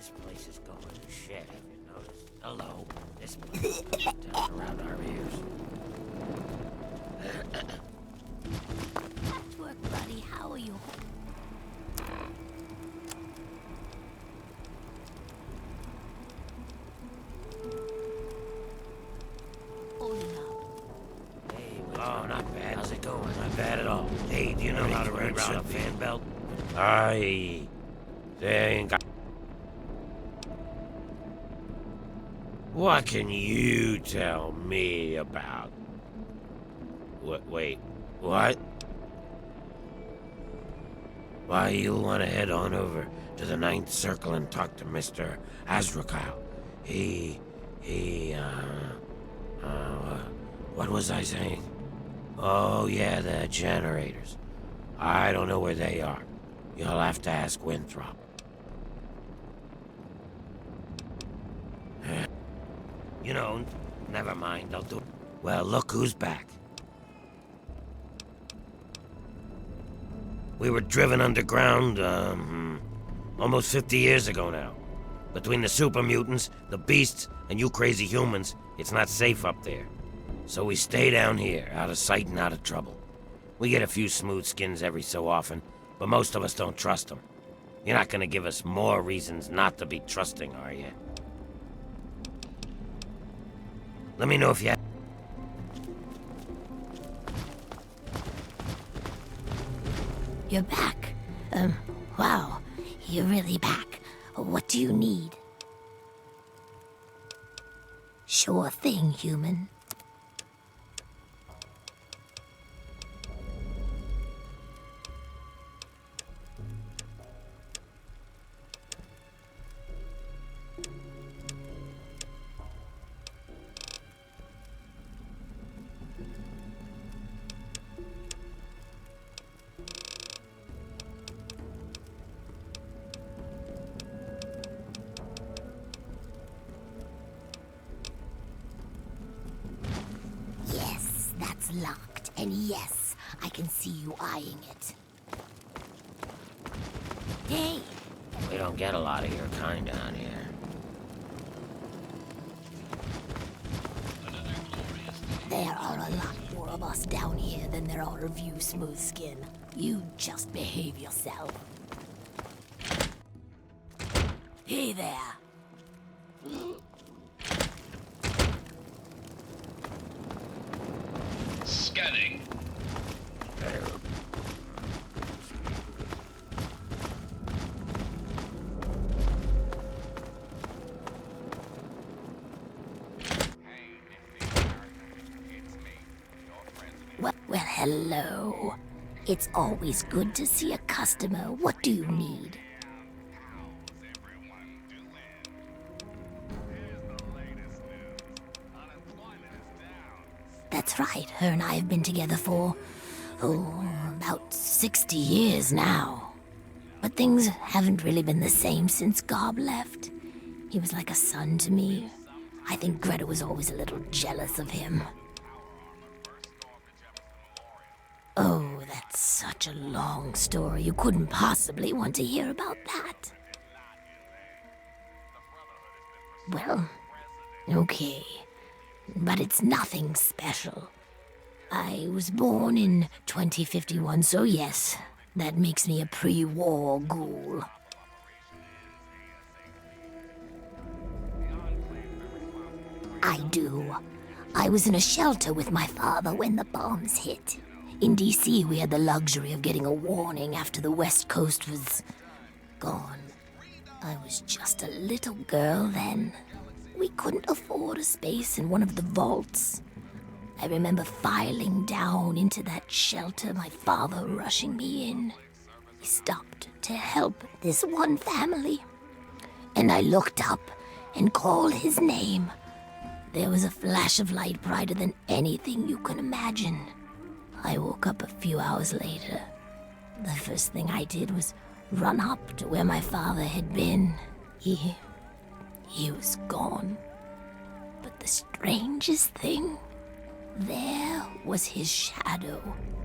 This place is going to shit, have you noticed? Hello? This place is down around our ears. Patchwork, buddy, how are you? Holding up. Hey, oh, not bad. How's it going? Not bad at all. Hey, do you know how to run around a fan belt? Aye. They ain't got... What can you tell me about... Wait, what? Why, you'll want to head on over to the Ninth Circle and talk to Mr. Azrakal. What was I saying? Oh, yeah, the generators. I don't know where they are. You'll have to ask Winthrop. You know, never mind, I'll do it. Well, look who's back. We were driven underground, almost 50 years ago now. Between the super mutants, the beasts, and you crazy humans, it's not safe up there. So we stay down here, out of sight and out of trouble. We get a few smooth skins every so often, but most of us don't trust them. You're not gonna give us more reasons not to be trusting, are you? Let me know if you have... You're back. Wow. You're really back. What do you need? Sure thing, human. That's locked, and yes, I can see you eyeing it. Hey! We don't get a lot of your kind down here. There are a lot more of us down here than there are of you, Smooth Skin. You just behave yourself. Hey there! Scanning. Well, hello. It's always good to see a customer. What do you need? That's right. Her and I have been together for, about 60 years now. But things haven't really been the same since Gob left. He was like a son to me. I think Greta was always a little jealous of him. Oh, that's such a long story. You couldn't possibly want to hear about that. Well, okay. But it's nothing special. I was born in 2051, so yes, that makes me a pre-war ghoul. I do. I was in a shelter with my father when the bombs hit. In D.C., we had the luxury of getting a warning after the West Coast was gone. I was just a little girl then. We couldn't afford a space in one of the vaults. I remember filing down into that shelter, my father rushing me in. He stopped to help this one family. And I looked up and called his name. There was a flash of light brighter than anything you can imagine. I woke up a few hours later. The first thing I did was run up to where my father had been. He was gone. But the strangest thing, there was his shadow,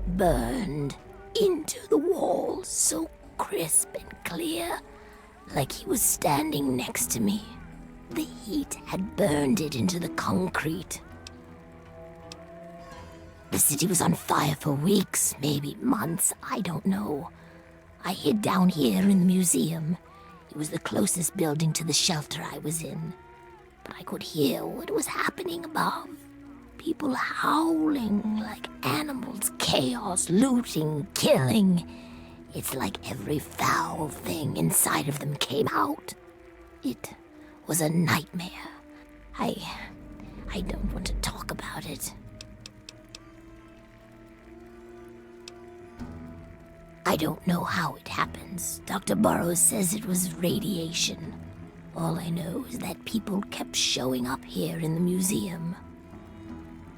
burned into the wall so crisp and clear. like he was standing next to me. The heat had burned it into the concrete. The city was on fire for weeks, maybe months, I don't know. I hid down here in the museum. It was the closest building to the shelter I was in. But I could hear what was happening above. People howling like animals, chaos, looting, killing. It's like every foul thing inside of them came out. It was a nightmare. I don't want to talk about it. I don't know how it happens. Dr. Burroughs says it was radiation. All I know is that people kept showing up here in the museum.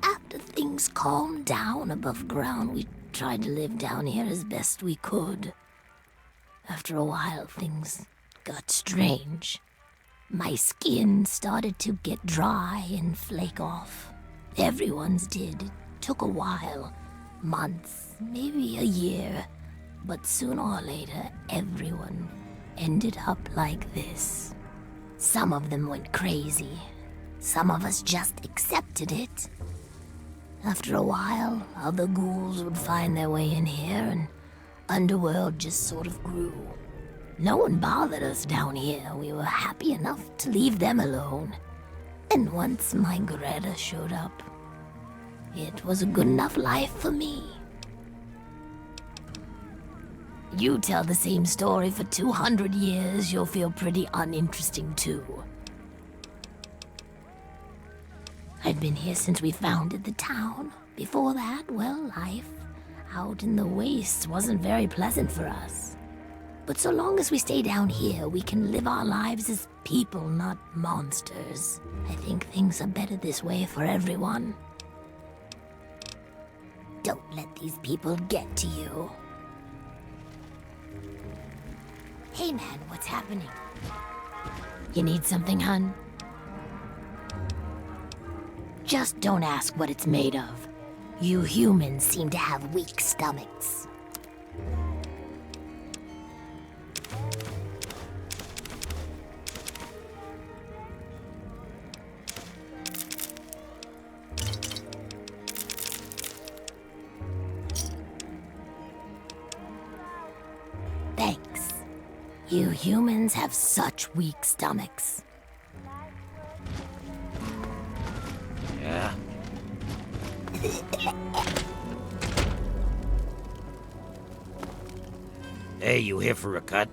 After things calmed down above ground, we tried to live down here as best we could. After a while, things got strange. My skin started to get dry and flake off. Everyone's did. It took a while. Months, maybe a year. But sooner or later, everyone ended up like this. Some of them went crazy. Some of us just accepted it. After a while, other ghouls would find their way in here, and Underworld just sort of grew. No one bothered us down here. We were happy enough to leave them alone. And once my Greta showed up, it was a good enough life for me. You tell the same story for 200 years, you'll feel pretty uninteresting too. I'd been here since we founded the town. Before that, well, life out in the wastes wasn't very pleasant for us. But so long as we stay down here, we can live our lives as people, not monsters. I think things are better this way for everyone. Don't let these people get to you. Hey man, what's happening? You need something, hun? Just don't ask what it's made of. You humans seem to have weak stomachs. Thanks. You humans have such weak stomachs. Yeah? Hey, you here for a cut?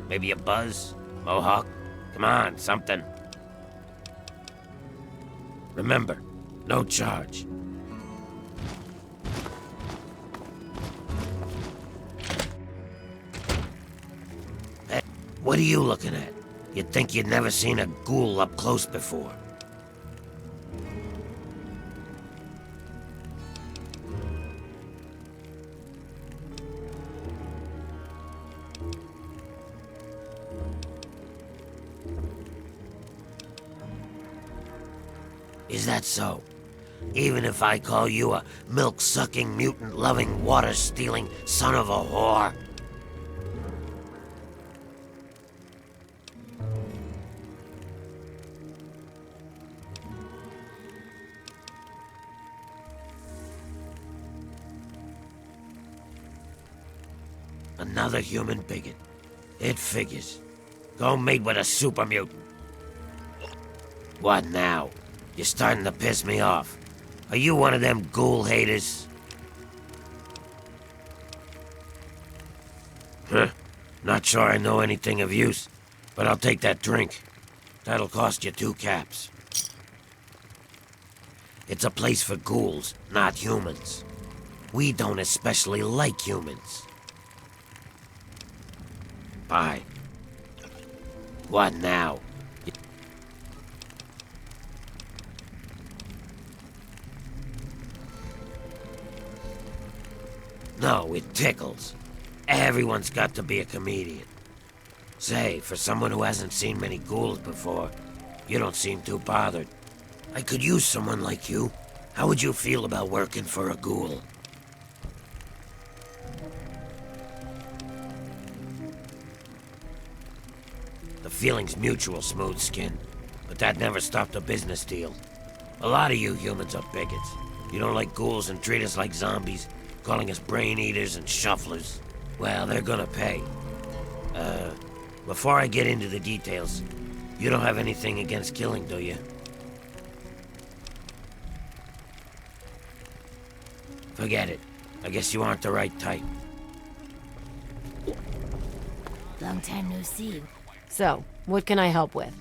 Maybe a buzz? Mohawk? Come on, something. Remember, no charge. Hey, what are you looking at? You'd think you'd never seen a ghoul up close before. Is that so? Even if I call you a milk-sucking, mutant-loving, water-stealing son of a whore? Another human bigot. It figures. Go mate with a super mutant. What now? You're starting to piss me off. Are you one of them ghoul haters? Huh? Not sure I know anything of use, but I'll take that drink. That'll cost you 2 caps. It's a place for ghouls, not humans. We don't especially like humans. Bye. What now? No, it tickles. Everyone's got to be a comedian. Say, for someone who hasn't seen many ghouls before, you don't seem too bothered. I could use someone like you. How would you feel about working for a ghoul? The feeling's mutual, Smooth Skin. But that never stopped a business deal. A lot of you humans are bigots. You don't like ghouls and treat us like zombies, calling us brain eaters and shufflers. Well, they're gonna pay. Before I get into the details, you don't have anything against killing, do you? Forget it. I guess you aren't the right type. Long time no see. So, what can I help with?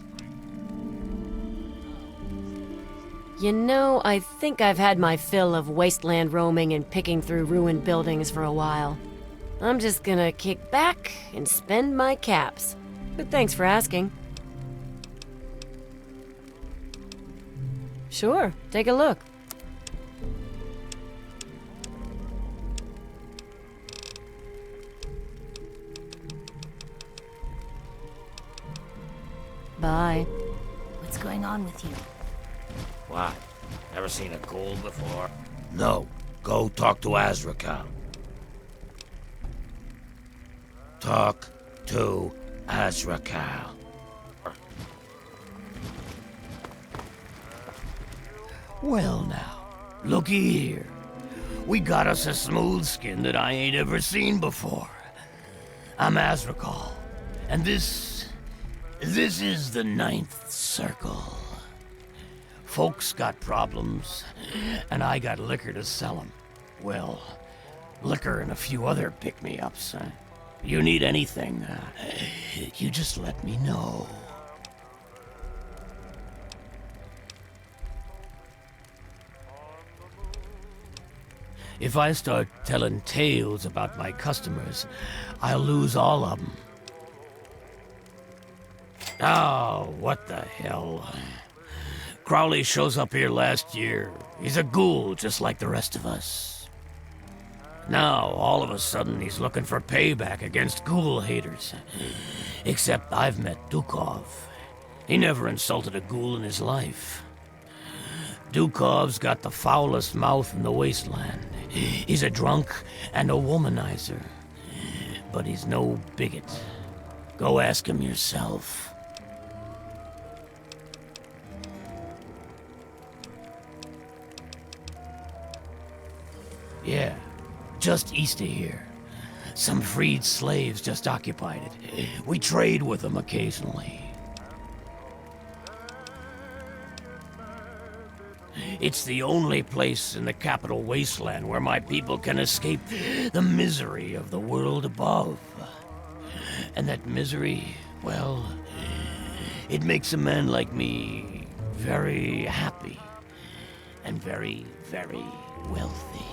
You know, I think I've had my fill of wasteland roaming and picking through ruined buildings for a while. I'm just gonna kick back and spend my caps. But thanks for asking. Sure, take a look. Bye. What's going on with you? What? Never seen a ghoul before? No. Go talk to Azrakal. Talk to Azrakal. Well now, looky here. We got us a smooth skin that I ain't ever seen before. I'm Azrakal, and this is the Ninth Circle. Folks got problems, and I got liquor to sell 'em. Well, liquor and a few other pick-me-ups. You need anything, you just let me know. If I start telling tales about my customers, I'll lose all of them. Oh, what the hell. Crowley shows up here last year. He's a ghoul just like the rest of us. Now, all of a sudden, he's looking for payback against ghoul haters. Except I've met Dukov. He never insulted a ghoul in his life. Dukov's got the foulest mouth in the wasteland. He's a drunk and a womanizer. But he's no bigot. Go ask him yourself. Yeah, just east of here. Some freed slaves just occupied it. We trade with them occasionally. It's the only place in the capital wasteland where my people can escape the misery of the world above. And that misery, well, it makes a man like me very happy and very, very wealthy.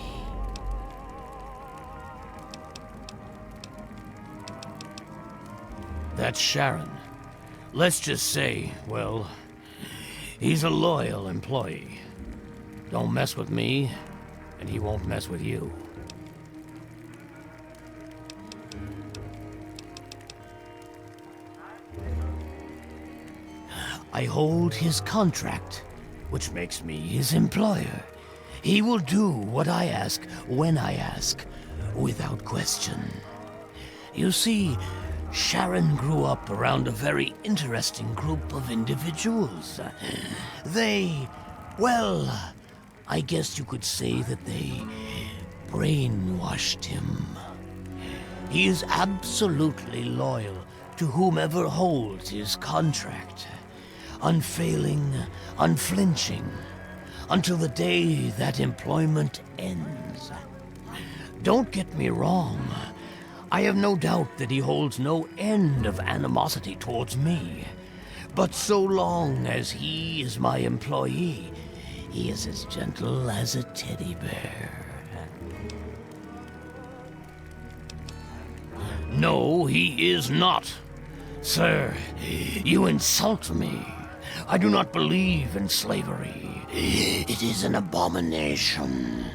That's Sharon. Let's just say, well, he's a loyal employee. Don't mess with me, and he won't mess with you. I hold his contract, which makes me his employer. He will do what I ask, when I ask, without question. You see, Sharon grew up around a very interesting group of individuals. Well, I guess you could say that they brainwashed him. He is absolutely loyal to whomever holds his contract. Unfailing, unflinching, until the day that employment ends. Don't get me wrong. I have no doubt that he holds no end of animosity towards me. But so long as he is my employee, he is as gentle as a teddy bear. No, he is not. Sir, you insult me. I do not believe in slavery. It is an abomination.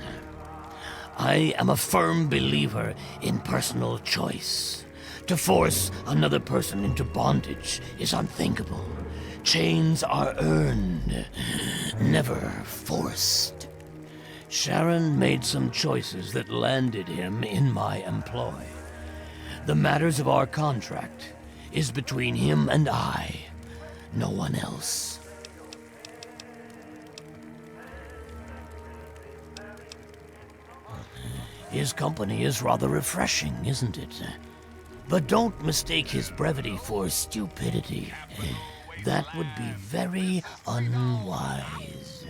I am a firm believer in personal choice. To force another person into bondage is unthinkable. Chains are earned, never forced. Sharon made some choices that landed him in my employ. The matters of our contract, is between him and I. No one else. His company is rather refreshing, isn't it? But don't mistake his brevity for stupidity. That would be very unwise.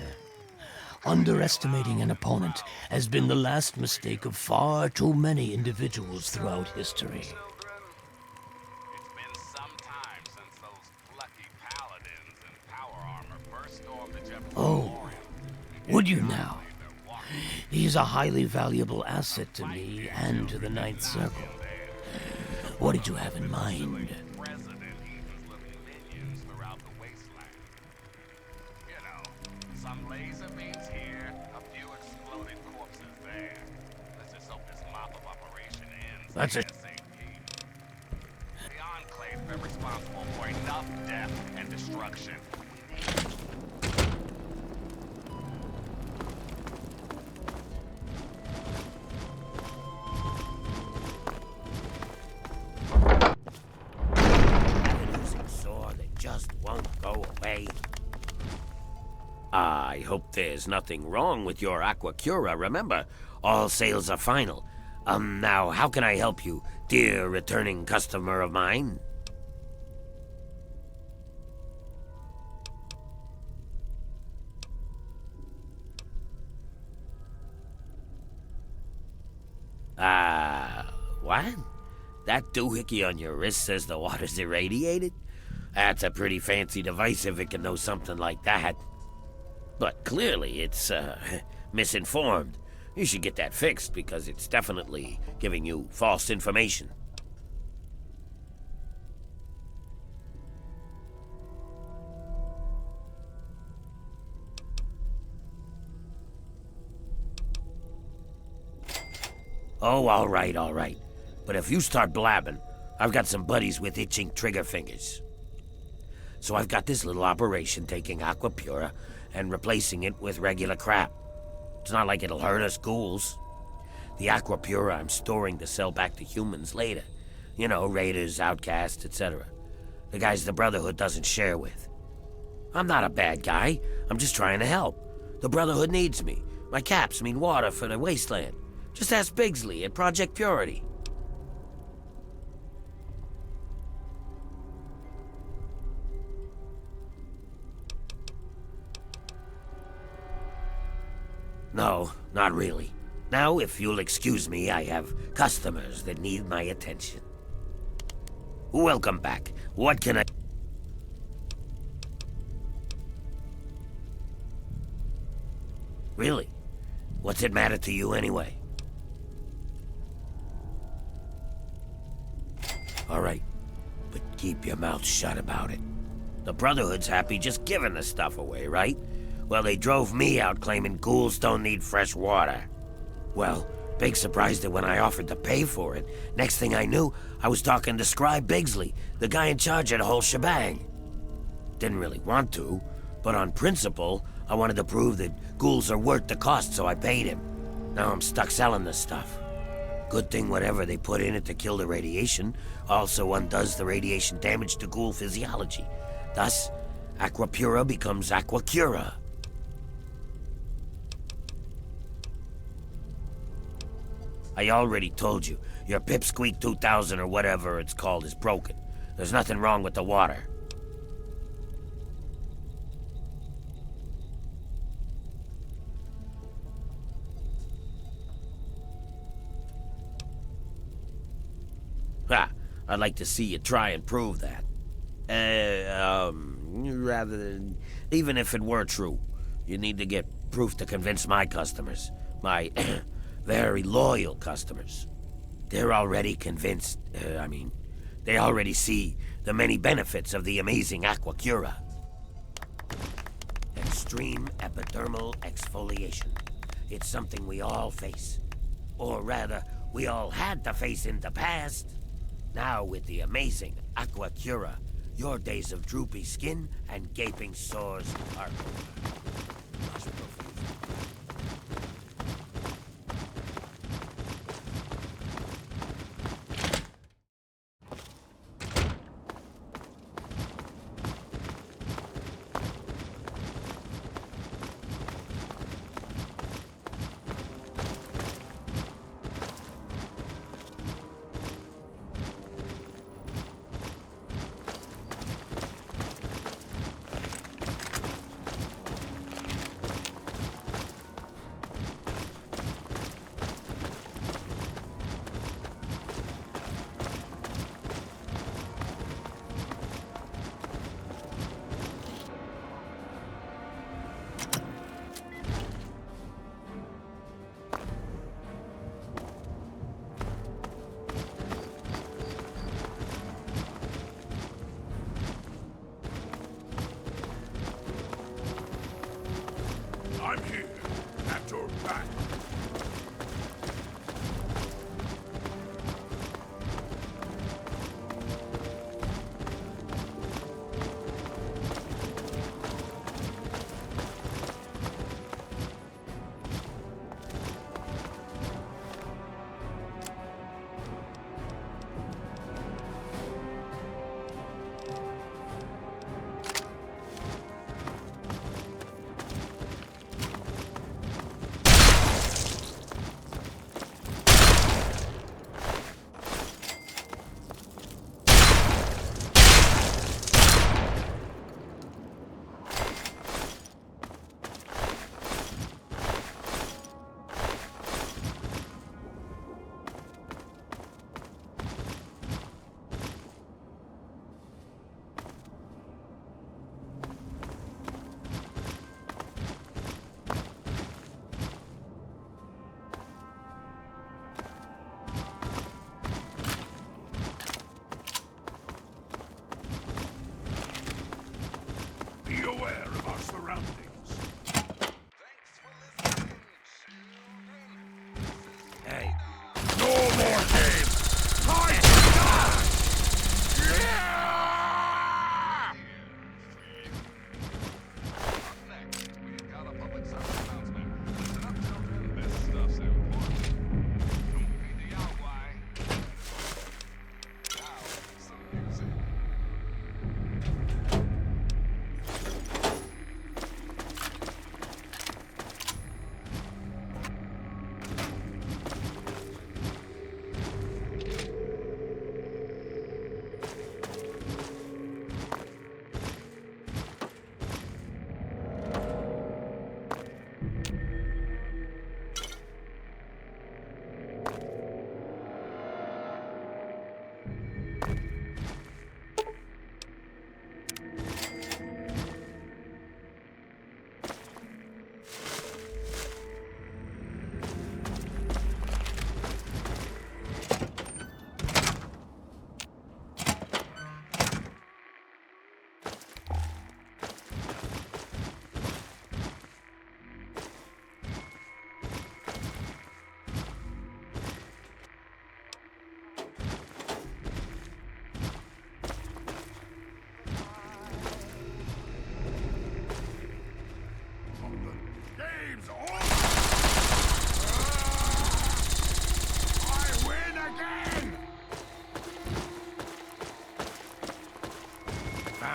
Underestimating an opponent has been the last mistake of far too many individuals throughout history. It's been some time since those plucky paladins in power armor first stormed the Jefferson Oh, would you now? He's a highly valuable asset to me and to the Ninth Circle. What did you have in mind? President Ethan's little minions throughout the wasteland. You know, some laser beams here, a few exploded corpses there. Let's just hope this mop-up operation ends That's it. ASAP. The Enclave's been responsible for enough death and destruction. Just won't go away. I hope there's nothing wrong with your Aquacura. Remember, all sales are final. Now, how can I help you, dear returning customer of mine? What? That doohickey on your wrist says the water's irradiated? That's a pretty fancy device if it can know something like that. But clearly it's, misinformed. You should get that fixed because it's definitely giving you false information. Oh, all right. But if you start blabbing, I've got some buddies with itching trigger fingers. So I've got this little operation taking Aquapura and replacing it with regular crap. It's not like it'll hurt us ghouls. The Aquapura I'm storing to sell back to humans later. You know, raiders, outcasts, etc. The guys the Brotherhood doesn't share with. I'm not a bad guy. I'm just trying to help. The Brotherhood needs me. My caps mean water for the wasteland. Just ask Bigsley at Project Purity. No, not really. Now, if you'll excuse me, I have customers that need my attention. Welcome back. What can I... Really? What's it matter to you anyway? All right, but keep your mouth shut about it. The Brotherhood's happy just giving the stuff away, right? Well, they drove me out claiming ghouls don't need fresh water. Well, big surprise that when I offered to pay for it, next thing I knew, I was talking to Scribe Bigsley, the guy in charge of the whole shebang. Didn't really want to, but on principle, I wanted to prove that ghouls are worth the cost, so I paid him. Now I'm stuck selling this stuff. Good thing whatever they put in it to kill the radiation also undoes the radiation damage to ghoul physiology. Thus, Aquapura becomes Aquacura. I already told you, your Pipsqueak 2000 or whatever it's called is broken. There's nothing wrong with the water. Ha! I'd like to see you try and prove that. Rather than... Even if it were true, you need to get proof to convince my customers. My... very loyal customers. They're already convinced, they already see the many benefits of the amazing Aquacura. Extreme epidermal exfoliation. It's something we all face. Or rather, we all had to face in the past. Now with the amazing Aquacura, your days of droopy skin and gaping sores are over.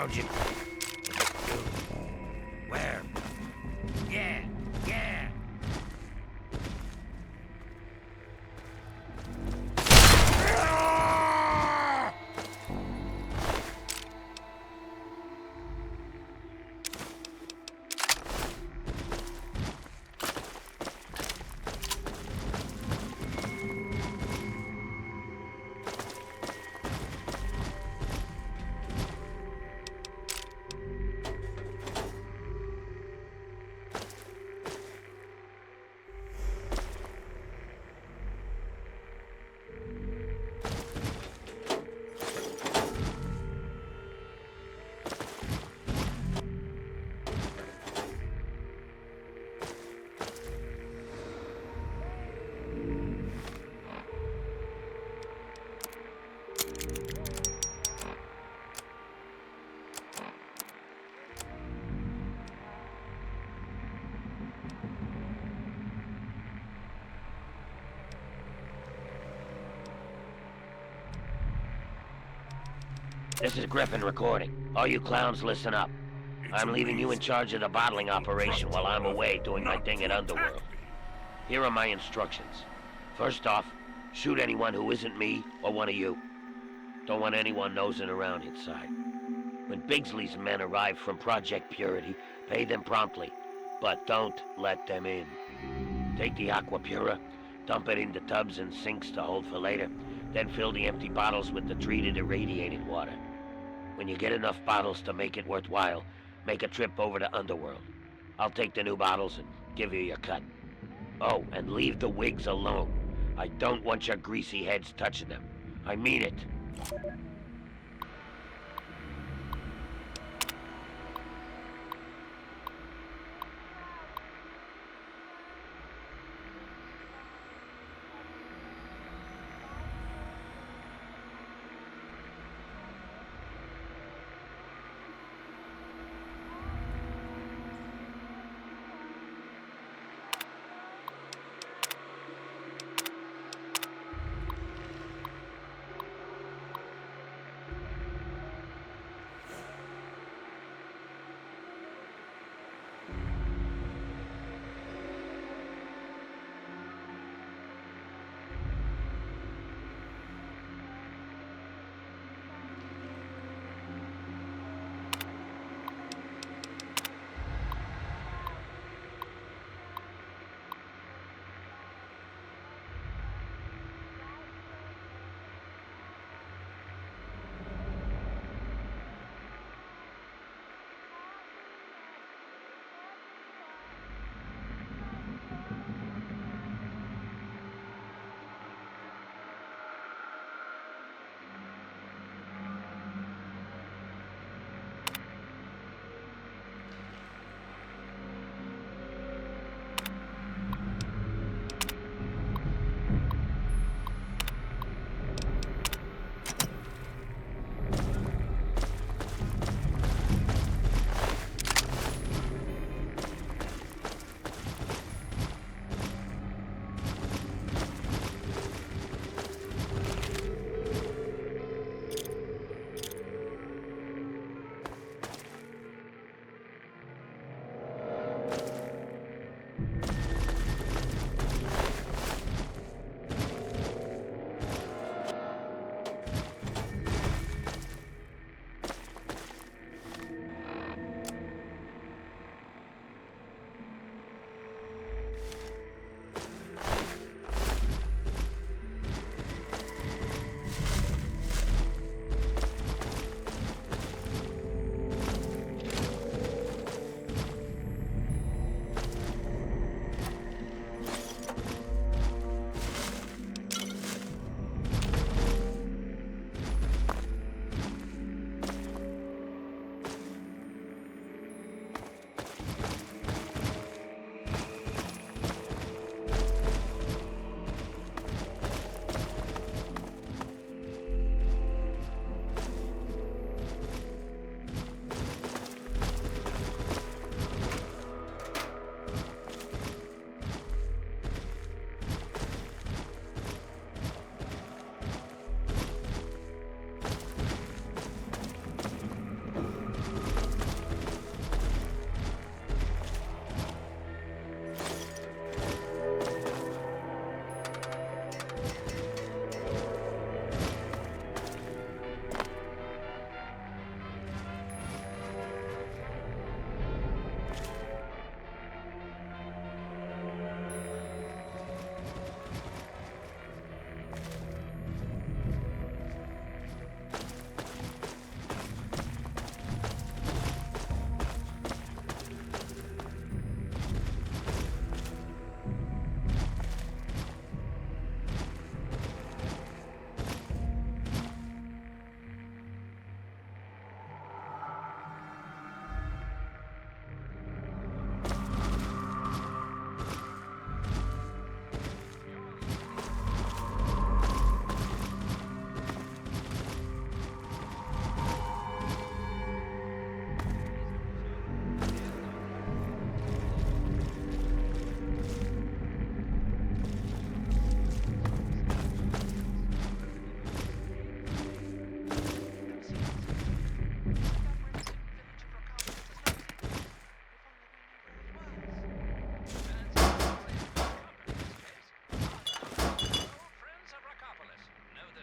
Found you. Where? Yeah, yeah. This is Griffin recording. All you clowns, listen up. I'm leaving you in charge of the bottling operation while I'm away doing my thing at Underworld. Here are my instructions. First off, shoot anyone who isn't me or one of you. Don't want anyone nosing around inside. When Bigsley's men arrive from Project Purity, pay them promptly, but don't let them in. Take the Aqua Pura, dump it into tubs and sinks to hold for later, then fill the empty bottles with the treated irradiated water. When you get enough bottles to make it worthwhile, make a trip over to Underworld. I'll take the new bottles and give you your cut. Oh, and leave the wigs alone. I don't want your greasy heads touching them. I mean it.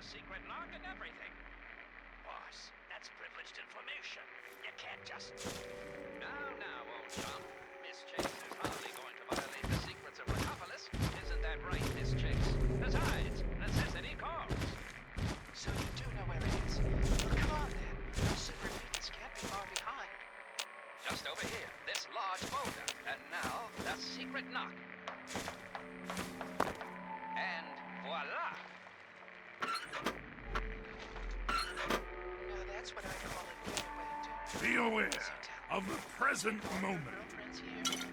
secret knock and everything. Boss, that's privileged information. You can't just... Now, old chum. Miss Chase is hardly going to violate the secrets of Recopolis. Isn't that right, Miss Chase? Besides, necessity calls. So you do know where it is. Well, come on then. Those super mutants can't be far behind. Just over here, this large boulder. And now, the secret knock. And voila! Now that's what I call a getaway to... Be aware of the present moment. Girlfriend's here.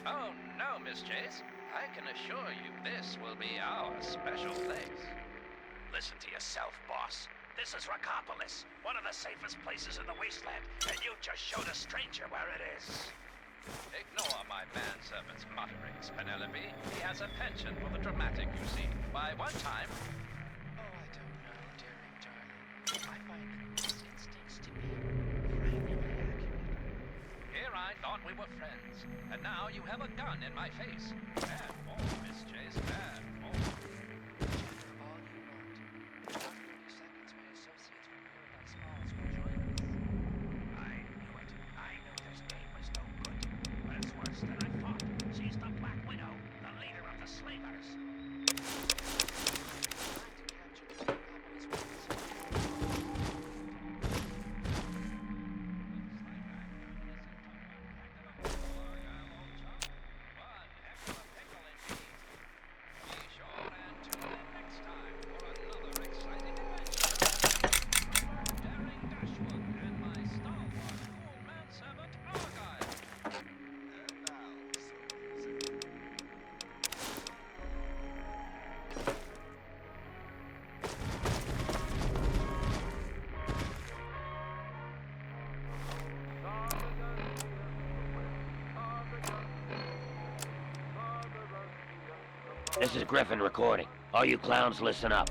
Oh, no, Miss Chase. I can assure you this will be our special place. Listen to yourself, boss. This is Recopolis, one of the safest places in the wasteland, and you just showed a stranger where it is. Ignore my manservant's mutterings, Penelope. He has a penchant for the dramatic, you see. By one time... Oh, I don't know, dearie darling. I find these instincts to be frighteningly accurate. Here I thought we were friends, and now you have a gun in my face. And more, Miss Chase, and more. Chatter all you want. In about 30 seconds, my associates from Paradise Falls will join us. I knew it. I knew this game was no good. But it's worse than I thought. She's the Black Widow, the leader of the Slavers. Trying to capture the two Recopolis weapons. One heck of a pickle indeed. Be sure and tune in next time for another exciting adventure. Daring Dashwood and my stalwart cool manservant Argyle. And now, some music. This is Griffin recording. All you clowns, listen up.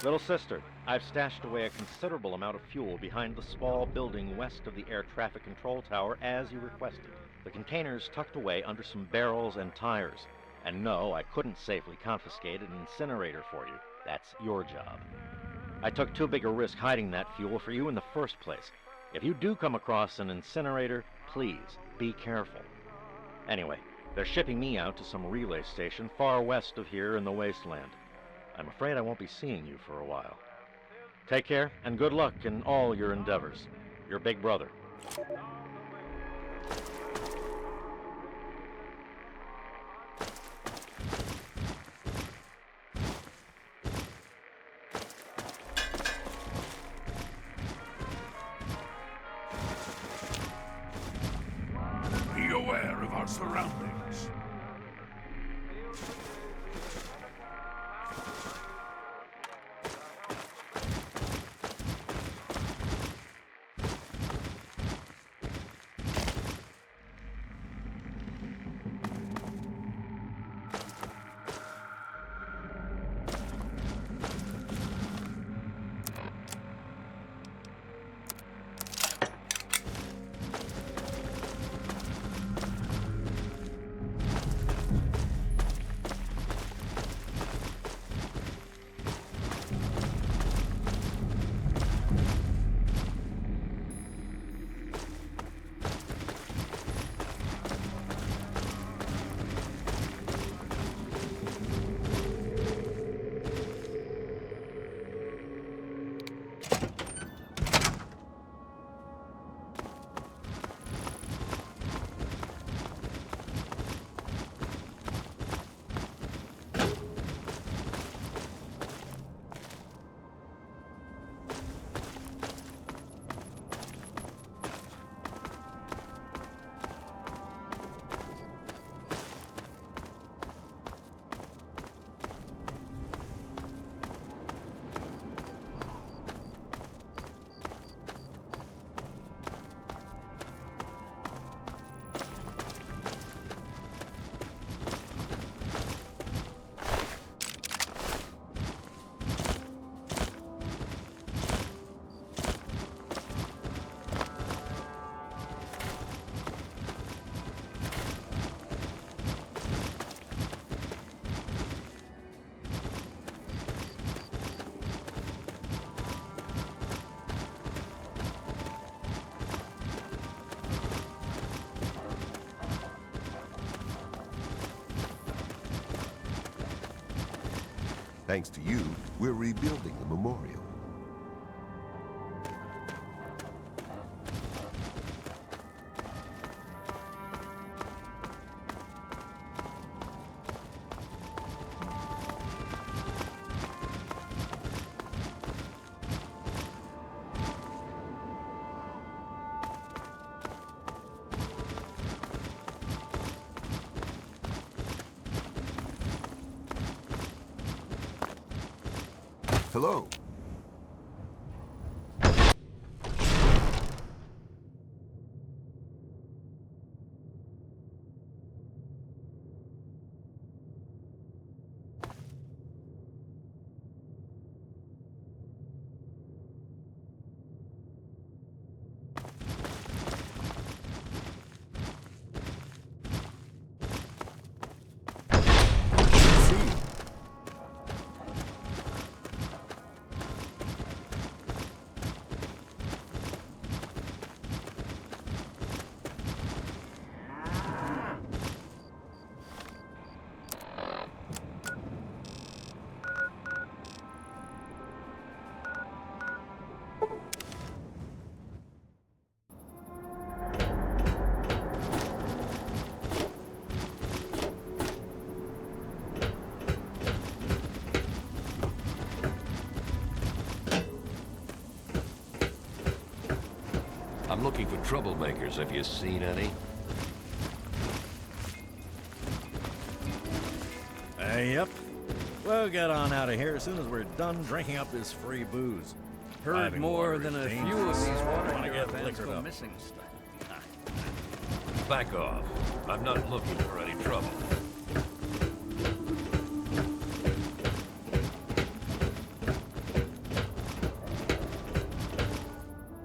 Little sister, I've stashed away a considerable amount of fuel behind the small building west of the air traffic control tower as you requested. The container's tucked away under some barrels and tires. And no, I couldn't safely confiscate an incinerator for you. That's your job. I took too big a risk hiding that fuel for you in the first place. If you do come across an incinerator, please be careful. Anyway, they're shipping me out to some relay station far west of here in the wasteland. I'm afraid I won't be seeing you for a while. Take care, and good luck in all your endeavors. Your big brother. Be aware of our surroundings. Thanks to you, we're rebuilding the memorial. Hello. I'm looking for troublemakers. Have you seen any? Yep. We'll get on out of here as soon as we're done drinking up this free booze. Heard Driving more water than is a few of dangerous. these water Wanna get caravans liquored go up. missing. Back off. I'm not looking for any trouble.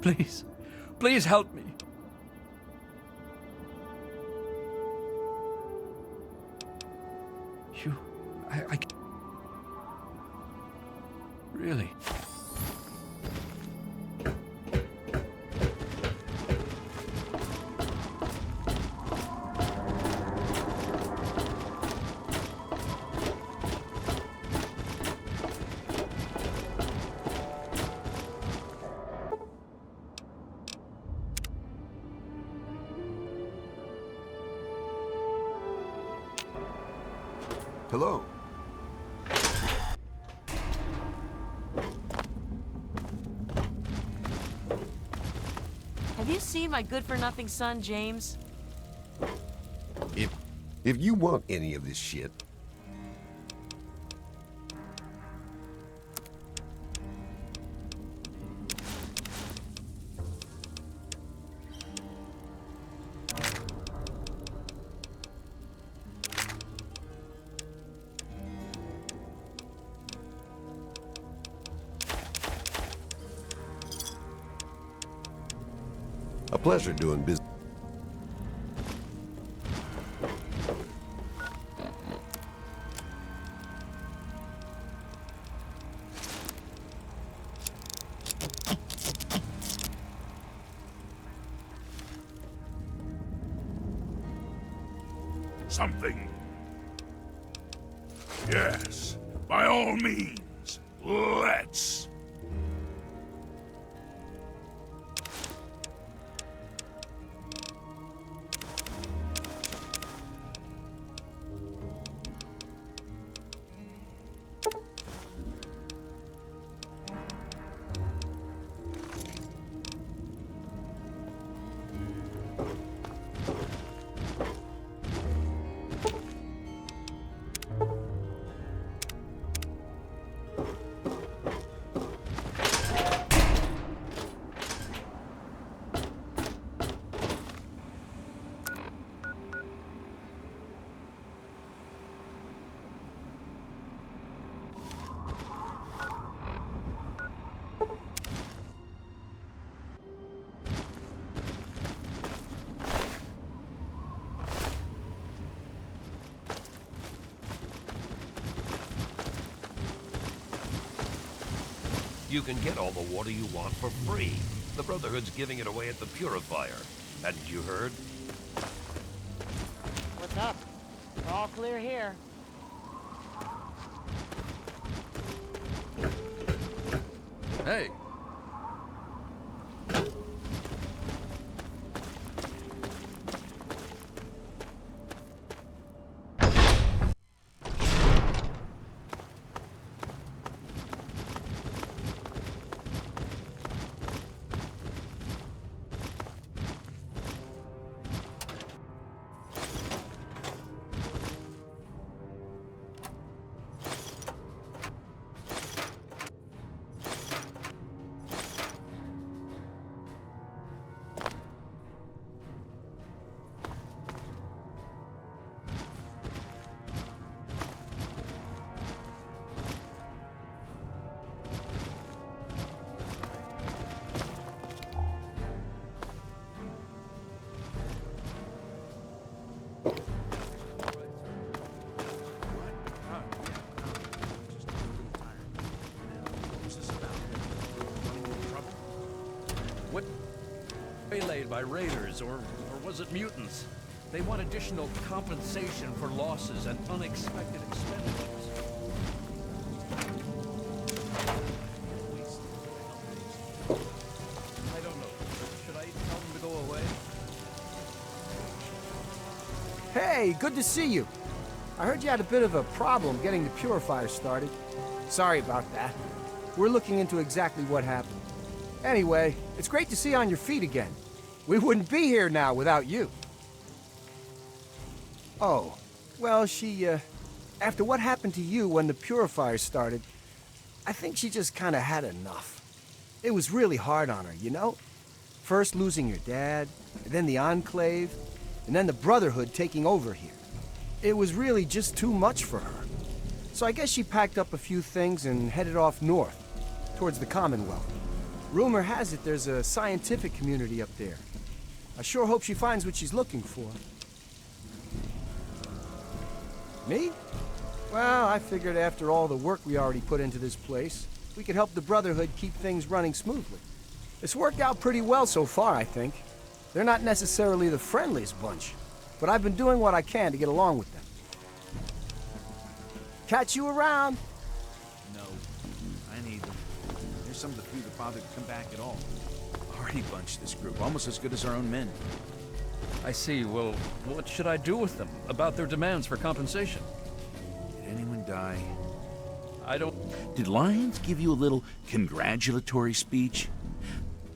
Please, please help me. I can't. Really? Hello. Have you seen my good-for-nothing son, James? If you want any of this shit, a pleasure doing business. Something. Yes, by all means, let's. You can get all the water you want for free. The Brotherhood's giving it away at the purifier. Hadn't you heard? What's up? All clear here. Hey! What? Waylaid by raiders, or was it mutants? They want additional compensation for losses and unexpected expenditures. I don't know. Should I tell them to go away? Hey, good to see you. I heard you had a bit of a problem getting the purifier started. Sorry about that. We're looking into exactly what happened. Anyway, it's great to see you on your feet again. We wouldn't be here now without you. Oh, well, after what happened to you when the purifier started, I think she just kind of had enough. It was really hard on her, you know? First losing your dad, and then the Enclave, and then the Brotherhood taking over here. It was really just too much for her. So I guess she packed up a few things and headed off north, towards the Commonwealth. Rumor has it there's a scientific community up there. I sure hope she finds what she's looking for. Me? Well, I figured after all the work we already put into this place, we could help the Brotherhood keep things running smoothly. It's worked out pretty well so far, I think. They're not necessarily the friendliest bunch, but I've been doing what I can to get along with them. Catch you around! No, I need them. They're some of the few that bother to come back at all. Hardy bunch, this group, almost as good as our own men. I see. Well, what should I do with them about their demands for compensation? Did anyone die? I don't... Did Lyons give you a little congratulatory speech?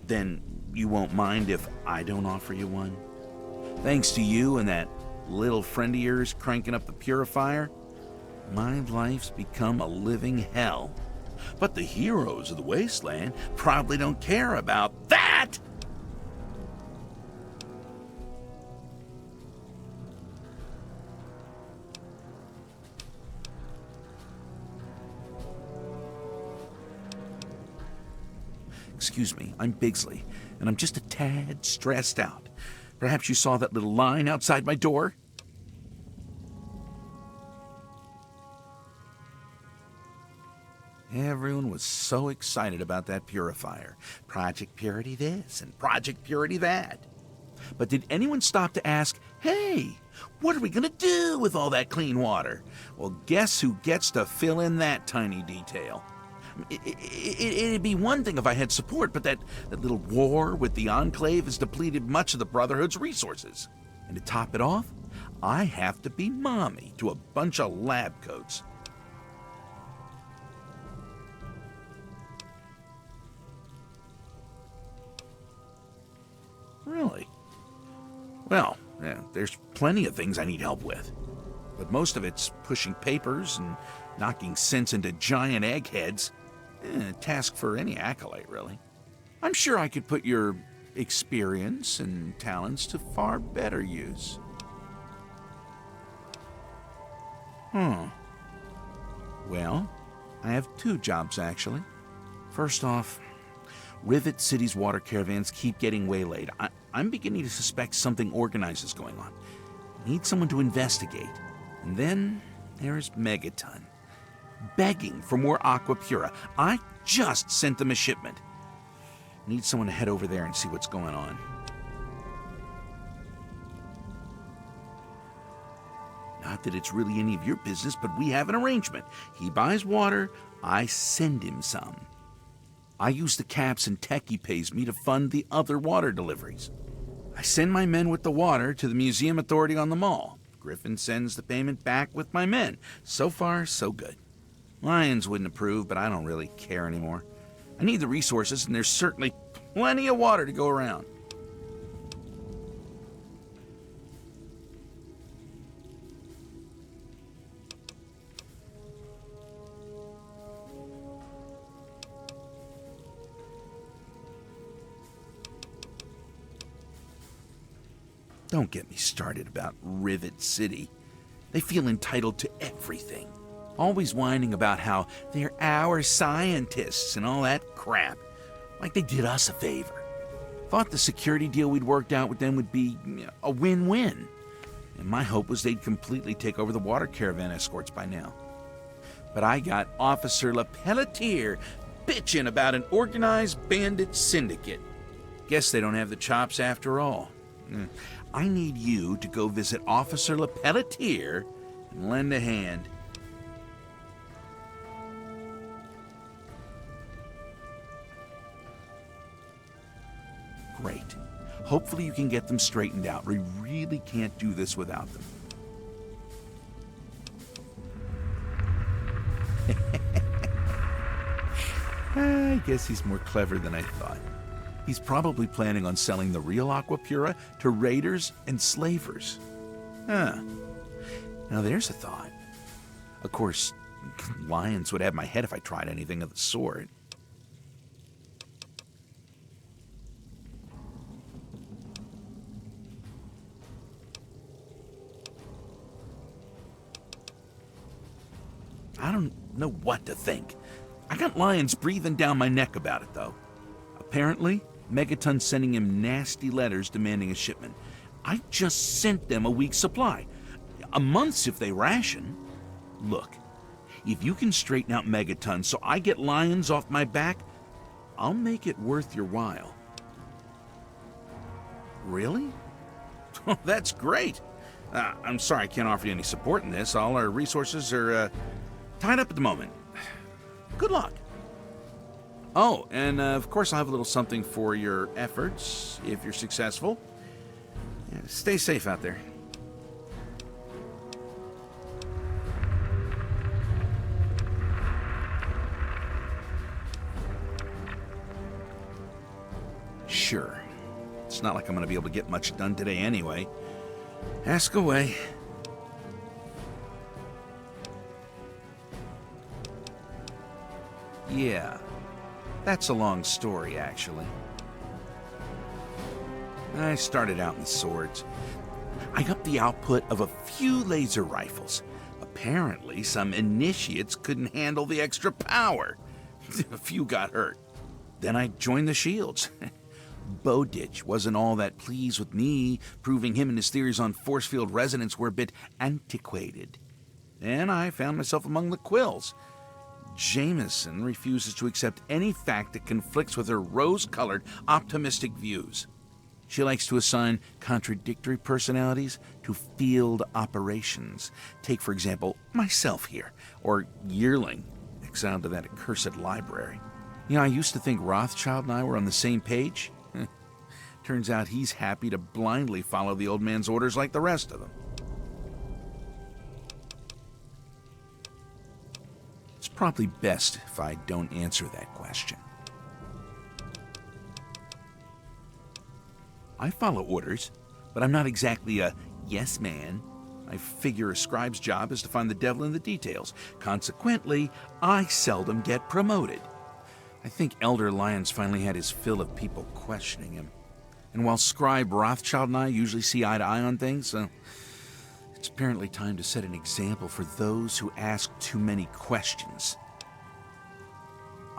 Then you won't mind if I don't offer you one? Thanks to you and that little friend of yours cranking up the purifier, my life's become a living hell. But the heroes of the wasteland probably don't care about that! Excuse me, I'm Bigsley, and I'm just a tad stressed out. Perhaps you saw that little line outside my door? Everyone was so excited about that purifier. Project Purity this and Project Purity that. But did anyone stop to ask, hey, what are we going to do with all that clean water? Well, guess who gets to fill in that tiny detail? It'd be one thing if I had support, but that little war with the Enclave has depleted much of the Brotherhood's resources. And to top it off, I have to be mommy to a bunch of lab coats. Really? Well, there's plenty of things I need help with. But most of it's pushing papers and knocking sense into giant eggheads. A task for any acolyte, really. I'm sure I could put your experience and talents to far better use. Well, I have two jobs, actually. First off, Rivet City's water caravans keep getting waylaid. I'm beginning to suspect something organized is going on. I need someone to investigate. And then there's Megaton, begging for more Aqua Pura. I just sent them a shipment. Need someone to head over there and see what's going on. Not that it's really any of your business, but we have an arrangement. He buys water, I send him some. I use the caps and Techie pays me to fund the other water deliveries. I send my men with the water to the museum authority on the mall. Griffin sends the payment back with my men. So far, so good. Lyons wouldn't approve, but I don't really care anymore. I need the resources, and there's certainly plenty of water to go around. Don't get me started about Rivet City. They feel entitled to everything. Always whining about how they're our scientists and all that crap. Like they did us a favor. Thought the security deal we'd worked out with them would be a win-win. And my hope was they'd completely take over the water caravan escorts by now. But I got Officer LePelletier bitching about an organized bandit syndicate. Guess they don't have the chops after all. I need you to go visit Officer LePelletier and lend a hand. Great. Hopefully you can get them straightened out. We really can't do this without them. I guess he's more clever than I thought. He's probably planning on selling the real Aquapura to raiders and slavers. Huh. Now there's a thought. Of course, Lyons would have my head if I tried anything of the sort. I don't know what to think. I got Lyons breathing down my neck about it, though. Apparently, Megaton's sending him nasty letters demanding a shipment. I just sent them a week's supply. A month's if they ration. Look, if you can straighten out Megaton so I get Lyons off my back, I'll make it worth your while. Really? Oh, that's great. I'm sorry I can't offer you any support in this. All our resources are tied up at the moment. Good luck. Oh, and of course I'll have a little something for your efforts, if you're successful. Yeah, stay safe out there. Sure. It's not like I'm going to be able to get much done today anyway. Ask away. Yeah. That's a long story, actually. I started out in swords. I upped the output of a few laser rifles. Apparently, some initiates couldn't handle the extra power. A few got hurt. Then I joined the shields. Bowditch wasn't all that pleased with me, proving him and his theories on force field resonance were a bit antiquated. Then I found myself among the Quills. Jameson refuses to accept any fact that conflicts with her rose-colored, optimistic views. She likes to assign contradictory personalities to field operations. Take, for example, myself here, or Yearling, exiled to that accursed library. You know, I used to think Rothschild and I were on the same page. Turns out he's happy to blindly follow the old man's orders like the rest of them. It's probably best if I don't answer that question. I follow orders, but I'm not exactly a yes man. I figure a scribe's job is to find the devil in the details. Consequently, I seldom get promoted. I think Elder Lyons finally had his fill of people questioning him. And while Scribe Rothschild and I usually see eye to eye on things, it's apparently time to set an example for those who ask too many questions.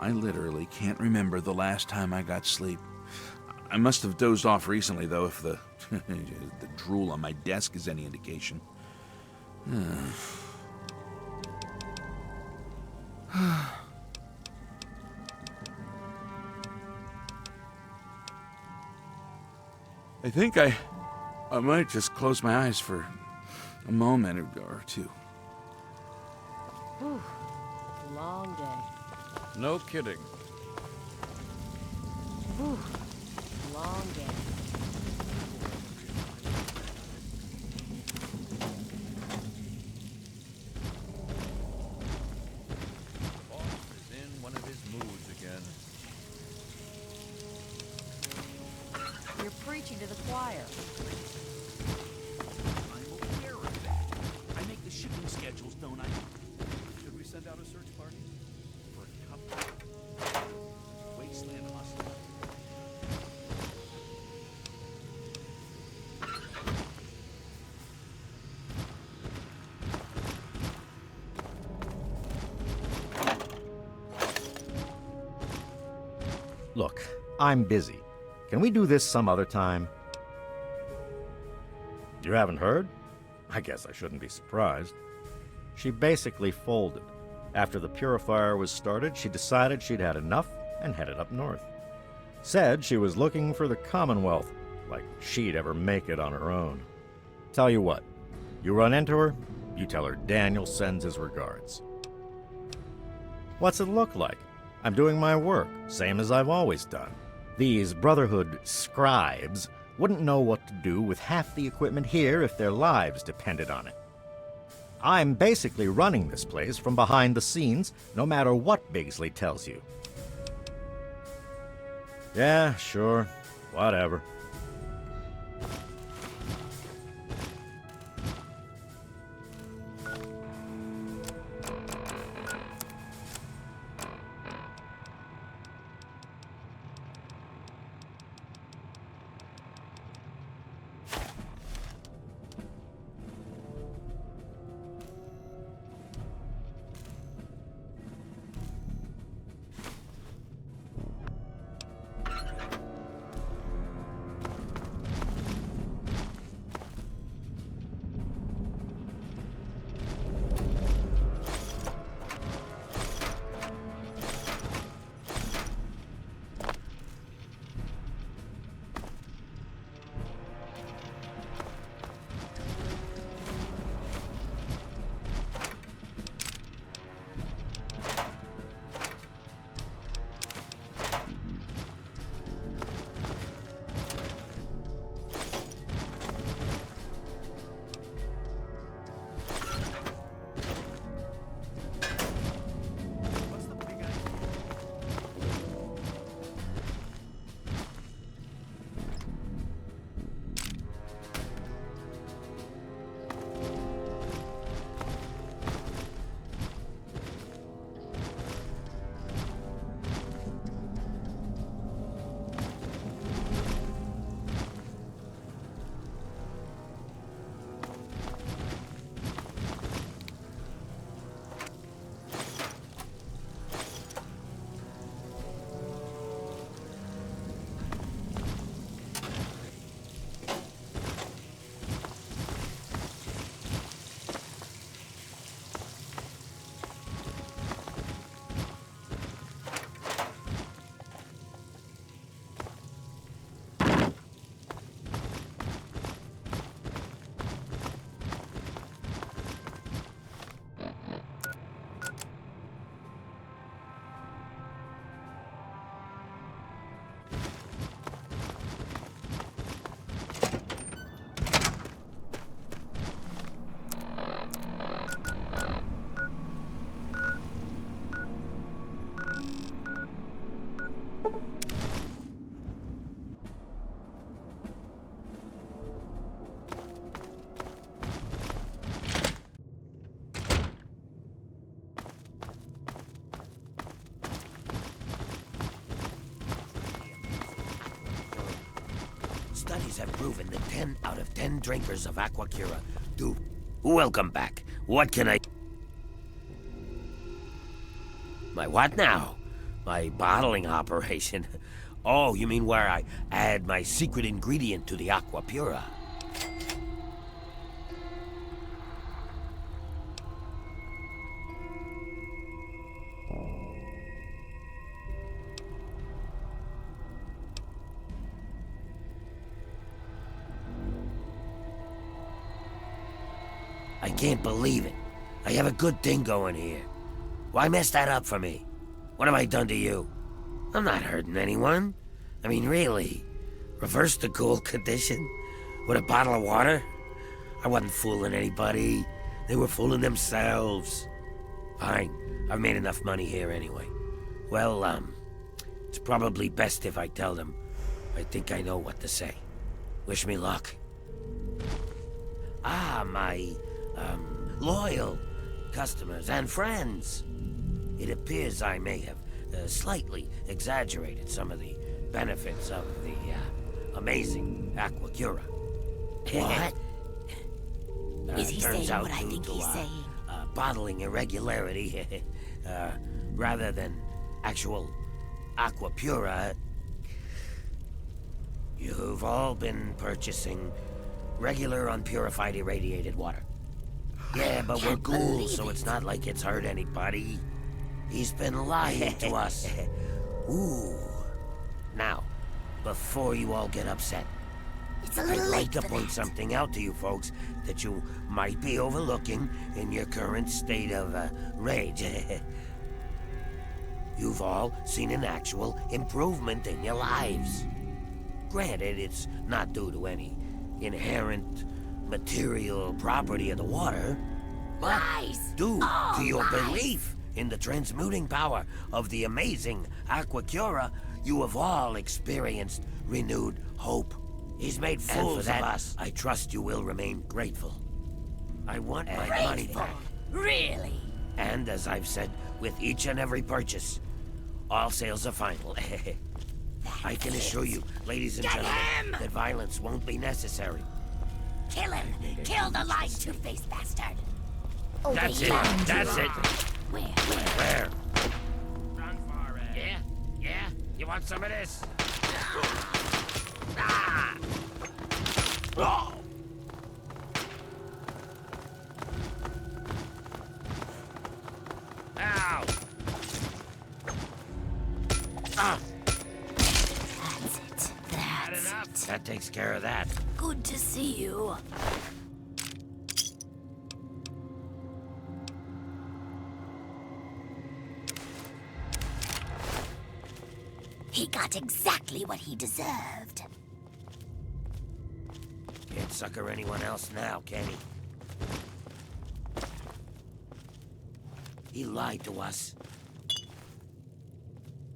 I literally can't remember the last time I got sleep. I must have dozed off recently, though, if the drool on my desk is any indication. I think I might just close my eyes for a moment or two. Whew. Long day. No kidding. Whew. Long game. Boss is in one of his moods again. You're preaching to the choir. I'm aware of that. I make the shipping schedules, don't I? Should we send out a search party? For a couple? Wasteland hustle. Look, I'm busy. Can we do this some other time? You haven't heard? I guess I shouldn't be surprised. She basically folded. After the purifier was started, she decided she'd had enough and headed up north. Said she was looking for the Commonwealth, like she'd ever make it on her own. Tell you what, you run into her, you tell her Daniel sends his regards. What's it look like? I'm doing my work, same as I've always done. These Brotherhood scribes wouldn't know what to do with half the equipment here if their lives depended on it. I'm basically running this place from behind the scenes, no matter what Bigsley tells you. Yeah, sure, whatever. Studies have proven that 10 out of 10 drinkers of Aquacura do. Welcome back. What can I... My what now? My bottling operation. Oh, you mean where I add my secret ingredient to the Aquapura? I can't believe it. I have a good thing going here. Why mess that up for me? What have I done to you? I'm not hurting anyone. I mean, really? Reverse the cool condition? With a bottle of water? I wasn't fooling anybody. They were fooling themselves. Fine. I've made enough money here anyway. Well, it's probably best if I tell them. I think I know what to say. Wish me luck. Ah, my, loyal customers and friends. It appears I may have slightly exaggerated some of the benefits of the amazing Aquacura. What? Is he Turns saying out what I due think to, he's saying? Bottling irregularity, rather than actual Aquapura, you've all been purchasing regular unpurified irradiated water. Yeah, but we're ghouls, so it's not like it's hurt anybody. He's been lying to us. Ooh. Now, before you all get upset, It's a little I'd like late to for point that. something out to you folks that you might be overlooking in your current state of rage. You've all seen an actual improvement in your lives. Granted, it's not due to any inherent material property of the water, but due to your belief in the transmuting power of the amazing Aquacura, you have all experienced renewed hope. He's made fools of us. I trust you will remain grateful. I want my money back. Really? And as I've said with each and every purchase, all sales are final. I can assure you, ladies and gentlemen, that violence won't be necessary. Kill him! Kill the lying two-faced bastard! Oh, That's they it. found you. That's it. Where? Run for it. Yeah? Yeah? You want some of this? Ah! Oh! Ow! Ah! That's it. That's it. That takes care of that. Good to see you. He got exactly what he deserved. Can't sucker anyone else now, can he? He lied to us.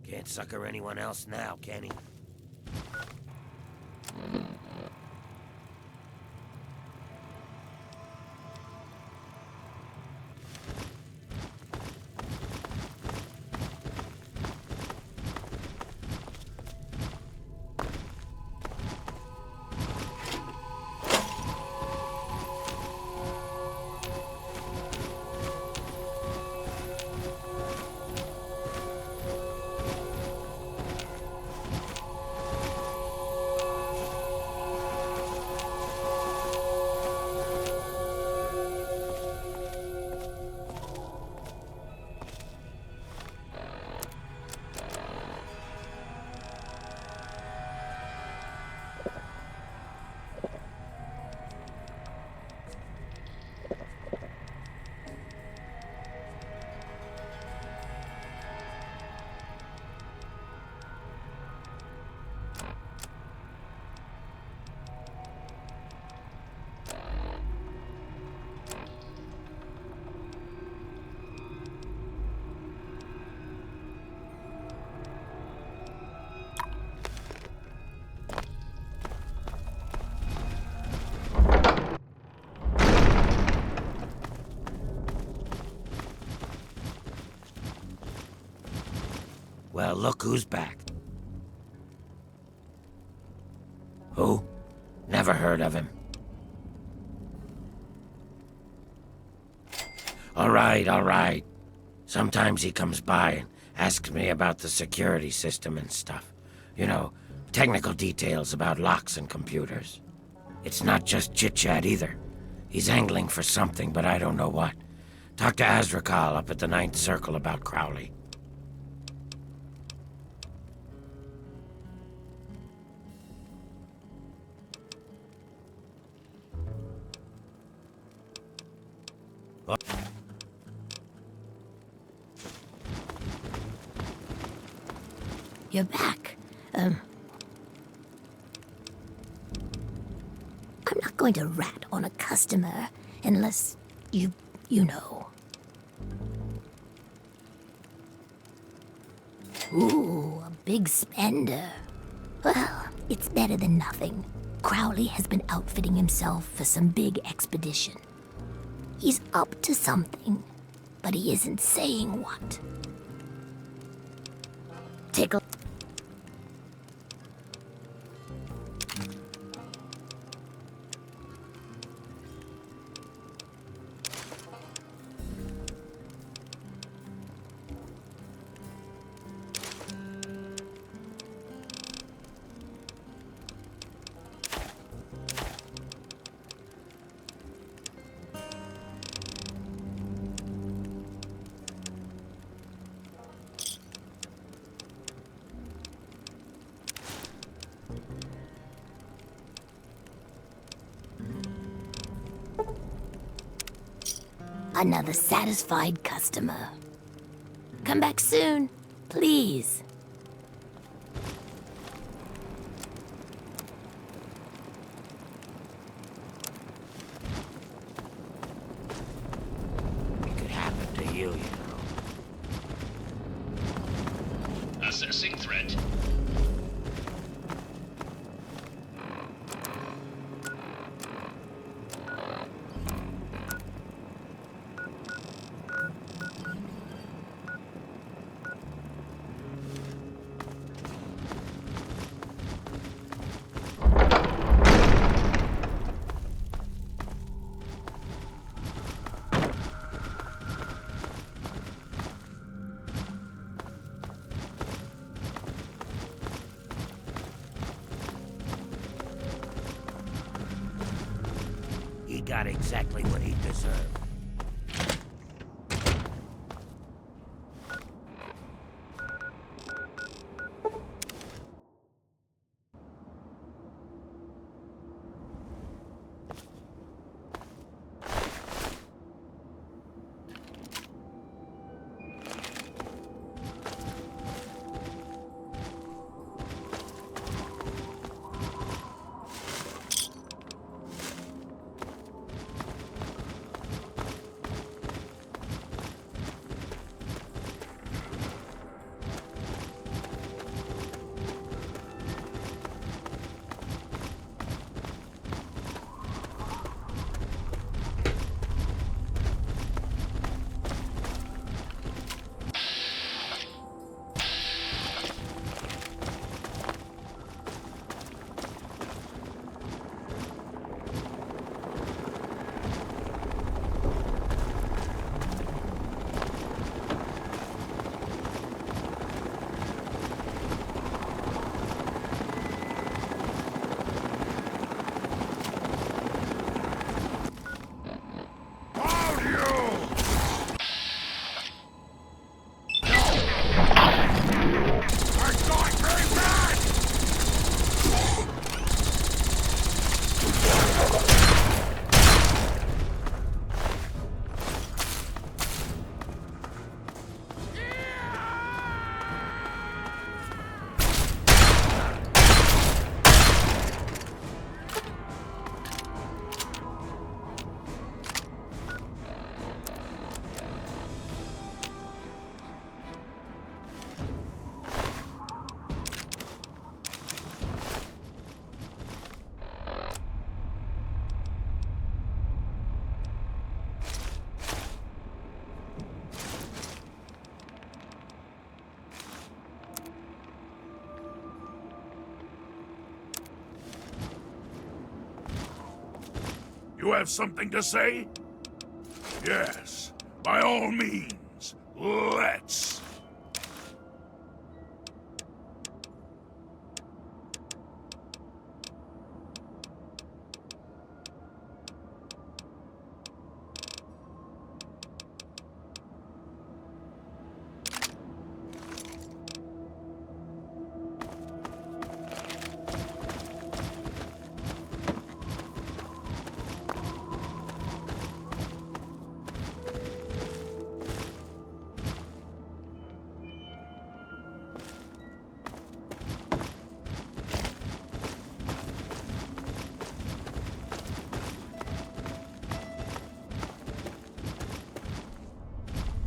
Can't sucker anyone else now, can he? Well, look who's back. Who? Never heard of him. All right. Sometimes he comes by and asks me about the security system and stuff. You know, technical details about locks and computers. It's not just chit-chat either. He's angling for something, but I don't know what. Talk to Azrakal up at the Ninth Circle about Crowley. You're back. not going to rat on a customer unless you know. Ooh, a big spender. Well, it's better than nothing. Crowley has been outfitting himself for some big expedition. He's up to something, but he isn't saying what. Take a... Another satisfied customer. Come back soon, please. It could happen to you, you know. Assessing threat. He got exactly what he deserved. You have something to say? Yes, by all means, let's.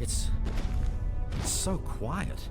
It's so quiet.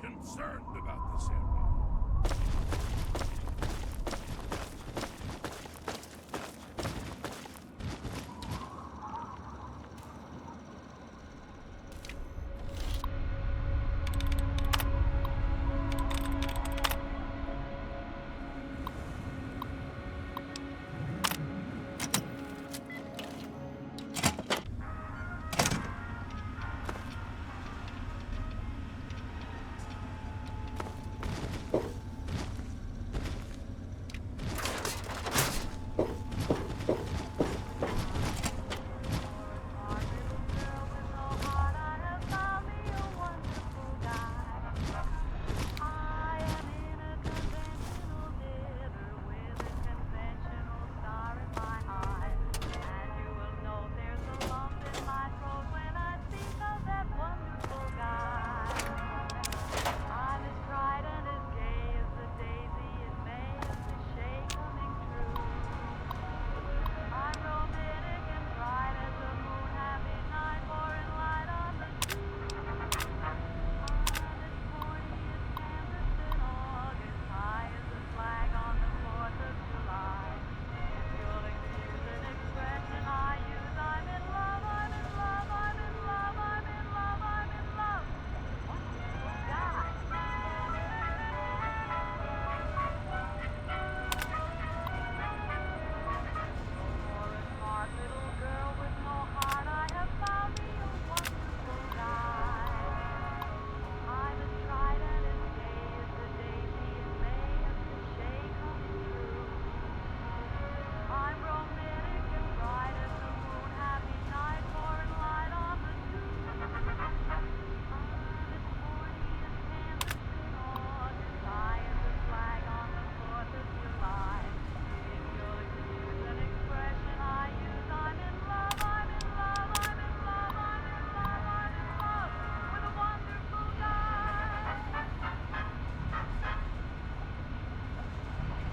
Concerned about this area.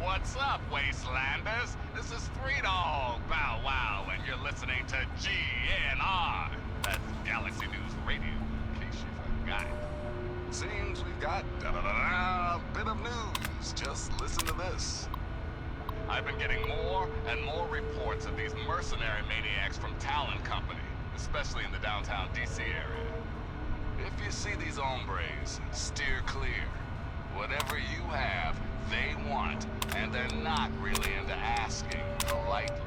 What's up, Wastelanders? This is Three Dog Bow Wow, and you're listening to GNR. That's Galaxy News Radio, in case you forgot. Seems we've got a bit of news. Just listen to this. I've been getting more and more reports of these mercenary maniacs from Talon Company. especially in the downtown DC area. If you see these hombres, steer clear. Whatever you have, they want, and they're not really into asking politely.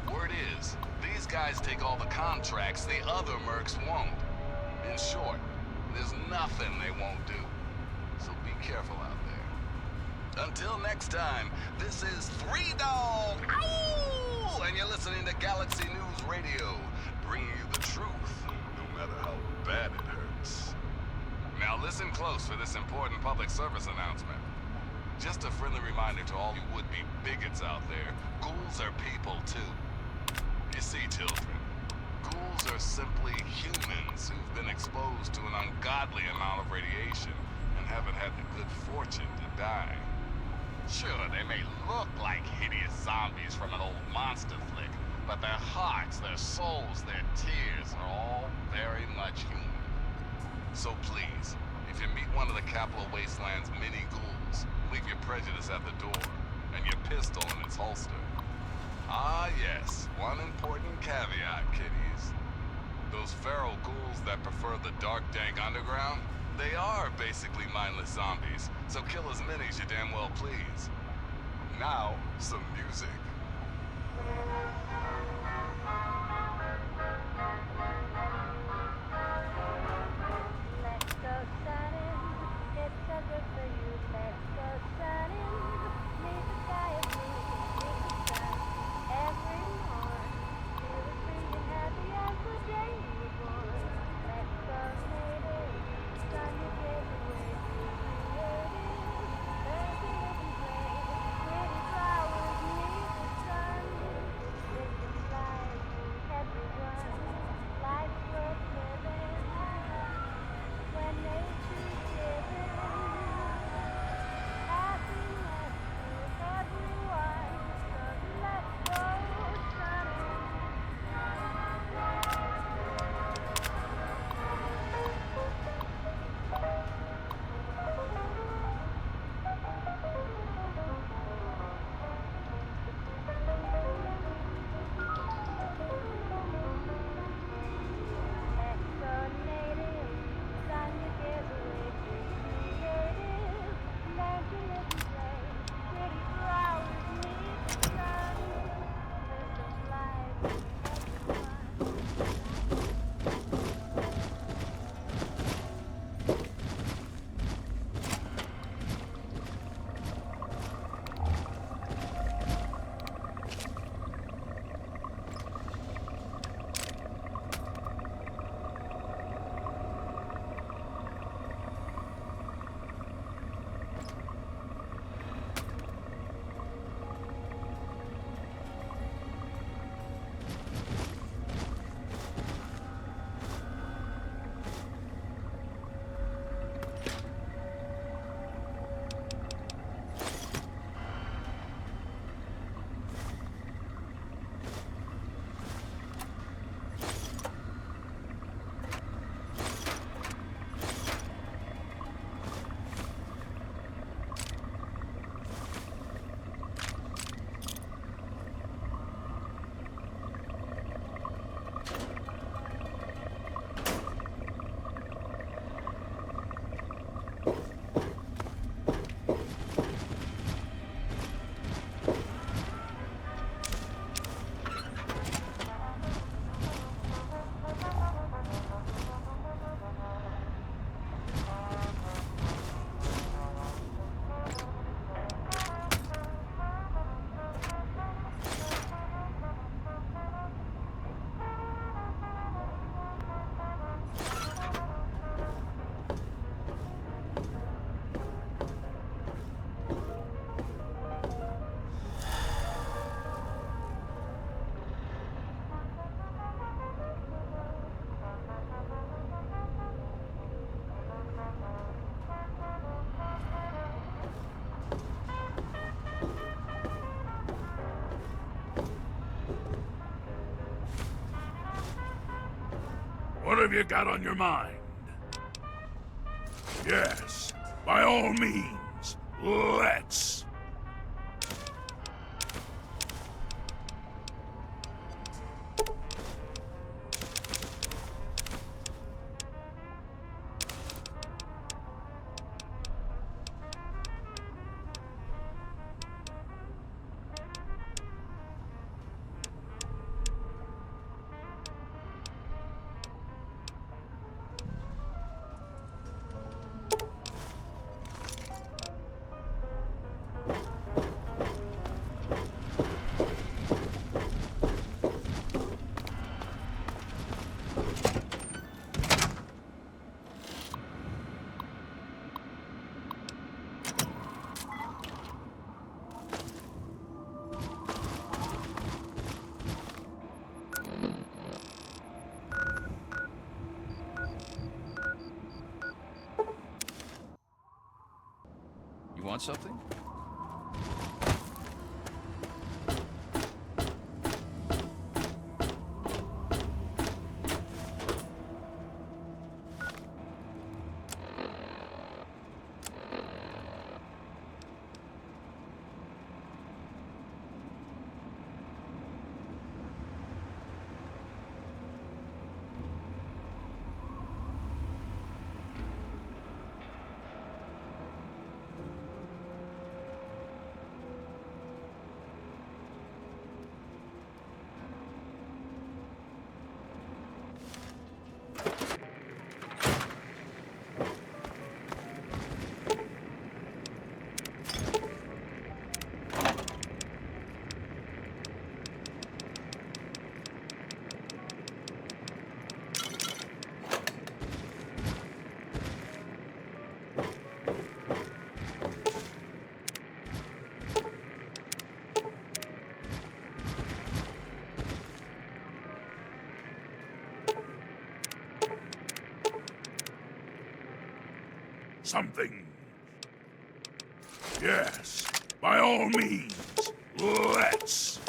Word is, these guys take all the contracts the other mercs won't. In short, there's nothing they won't do. So be careful out there. Until next time, this is Three Dog, ow! And you're listening to Galaxy News Radio, bringing you the truth, no matter how bad it hurts. Now listen close for this important public service announcement. Just a friendly reminder to all you would-be bigots out there, ghouls are people too. You see, children, ghouls are simply humans who've been exposed to an ungodly amount of radiation and haven't had the good fortune to die. Sure, they may look like hideous zombies from an old monster flick, but their hearts, their souls, their tears are all very much human. So please, if you meet one of the Capital Wasteland's mini ghouls, leave your prejudice at the door and your pistol in its holster. Ah yes, one important caveat, kiddies. Those feral ghouls that prefer the dark, dank underground, they are basically mindless zombies, so kill as many as you damn well please. Now, some music. Let's go sunning, it's so good for you. Let's go sunning, meet the sky of blue, meet the sun every morn. Feel as free and happy as the day you were born. Let's go native, sun you gave away, creative, learn to live and play. Pretty flowers meet the sun, different lives, everyone. Life's worth living when nature's giving happiness to everyone. So let's go sunning. Let's go native, sun you give away, creative, learn to live and play. Pretty flowers meet the sun, different lives, everyone. What have you got on your mind? Yes, by all means, let's. You want something? Something. Yes, by all means, let's.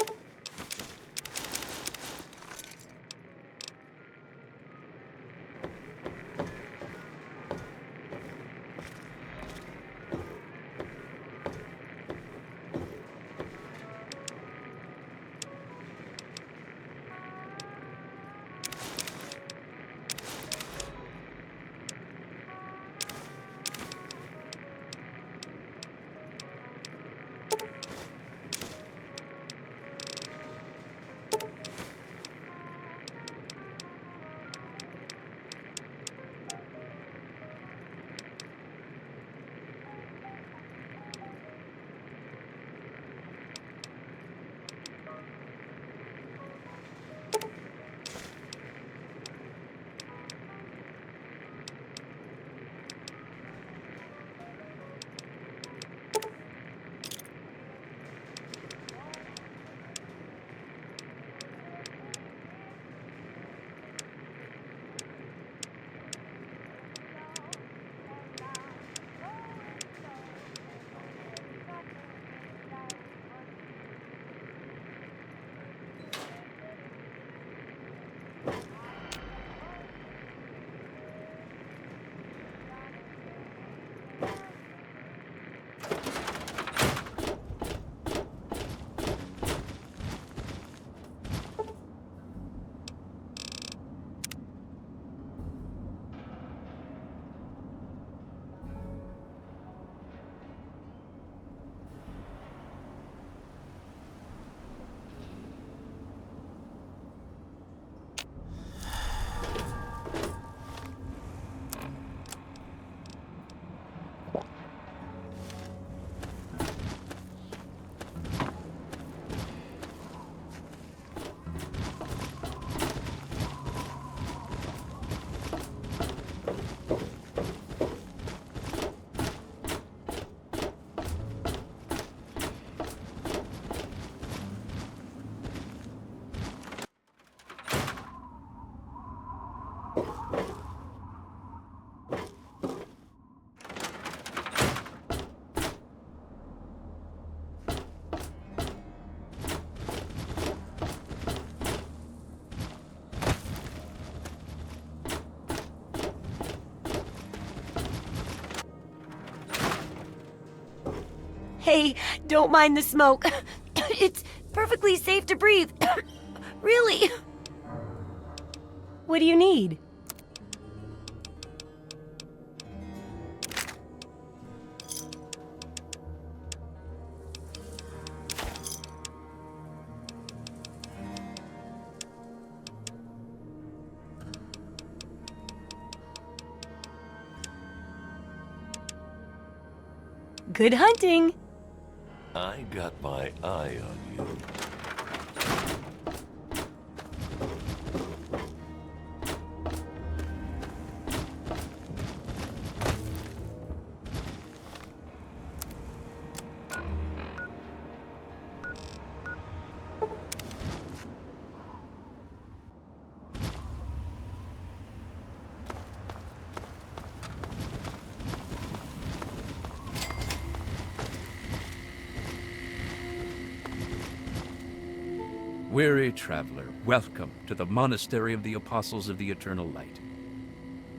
Hey, don't mind the smoke. It's perfectly safe to breathe. Really? What do you need? Good hunting! I got my eye on you. Weary traveler, welcome to the Monastery of the Apostles of the Eternal Light.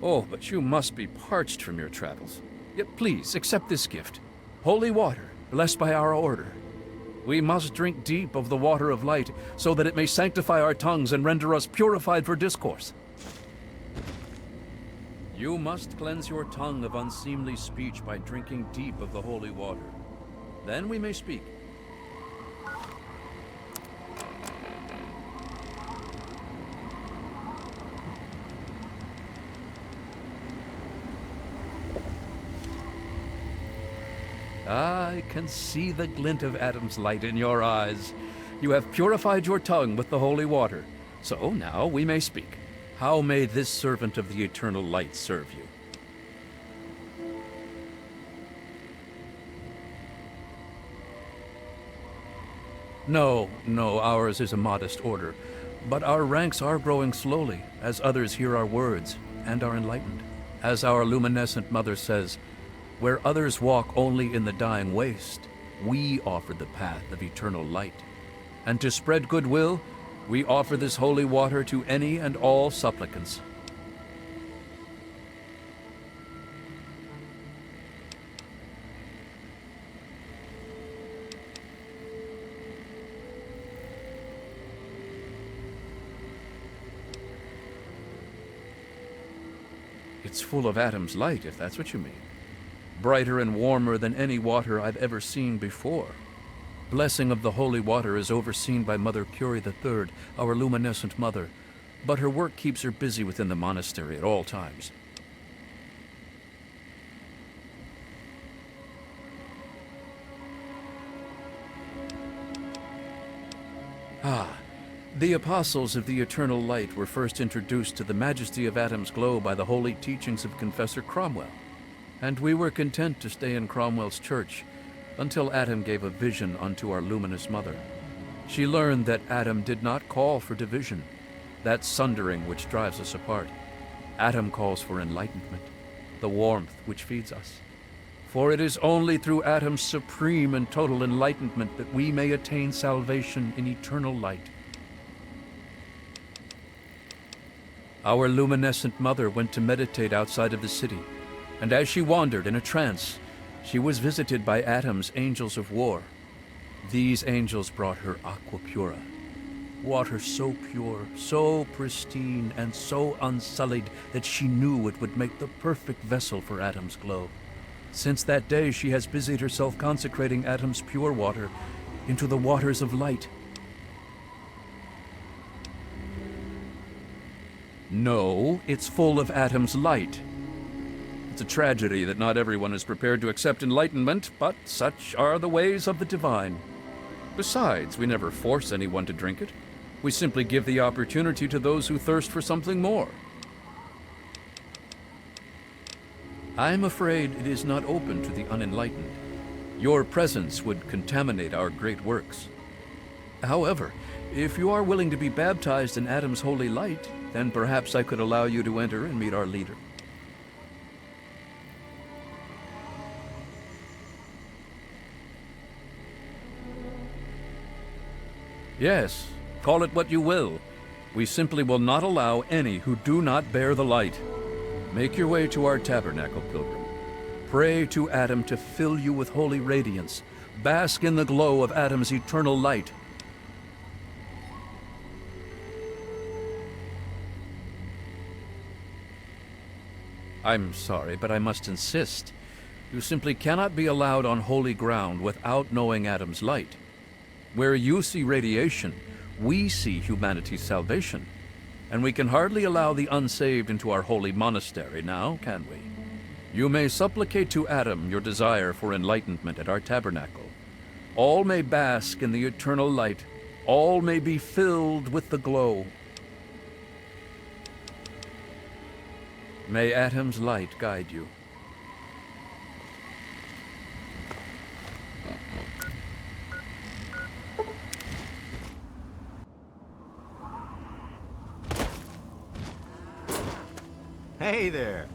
Oh, but you must be parched from your travels. Yet please, accept this gift. Holy water, blessed by our order. We must drink deep of the water of light, so that it may sanctify our tongues and render us purified for discourse. You must cleanse your tongue of unseemly speech by drinking deep of the holy water. Then we may speak. I can see the glint of Adam's light in your eyes. You have purified your tongue with the holy water. So now we may speak. How may this servant of the eternal light serve you? No, ours is a modest order. But our ranks are growing slowly, as others hear our words and are enlightened. As our luminescent mother says, where others walk only in the dying waste, we offer the path of eternal light. And to spread goodwill, we offer this holy water to any and all supplicants. It's full of Adam's light, if that's what you mean. Brighter and warmer than any water I've ever seen before. Blessing of the holy water is overseen by Mother Curie III, our luminescent mother, but her work keeps her busy within the monastery at all times. The Apostles of the Eternal Light were first introduced to the majesty of Adam's glow by the holy teachings of Confessor Cromwell, and we were content to stay in Cromwell's church until Adam gave a vision unto our luminous mother. She learned that Adam did not call for division, that sundering which drives us apart. Adam calls for enlightenment, the warmth which feeds us. For it is only through Adam's supreme and total enlightenment that we may attain salvation in eternal light. Our luminescent mother went to meditate outside of the city, and as she wandered in a trance, she was visited by Adam's angels of war. These angels brought her aqua pura, water so pure, so pristine, and so unsullied that she knew it would make the perfect vessel for Adam's glow. Since that day, she has busied herself consecrating Adam's pure water into the waters of light. No, it's full of Adam's light. It's a tragedy that not everyone is prepared to accept enlightenment, but such are the ways of the divine. Besides, we never force anyone to drink it. We simply give the opportunity to those who thirst for something more. I'm afraid it is not open to the unenlightened. Your presence would contaminate our great works. However, if you are willing to be baptized in Adam's holy light, then perhaps I could allow you to enter and meet our leader. Yes, call it what you will. We simply will not allow any who do not bear the light. Make your way to our tabernacle, pilgrim. Pray to Adam to fill you with holy radiance. Bask in the glow of Adam's eternal light. I'm sorry, but I must insist. You simply cannot be allowed on holy ground without knowing Adam's light. Where you see radiation, we see humanity's salvation. And we can hardly allow the unsaved into our holy monastery now, can we? You may supplicate to Adam your desire for enlightenment at our tabernacle. All may bask in the eternal light. All may be filled with the glow. May Adam's light guide you. Hey there.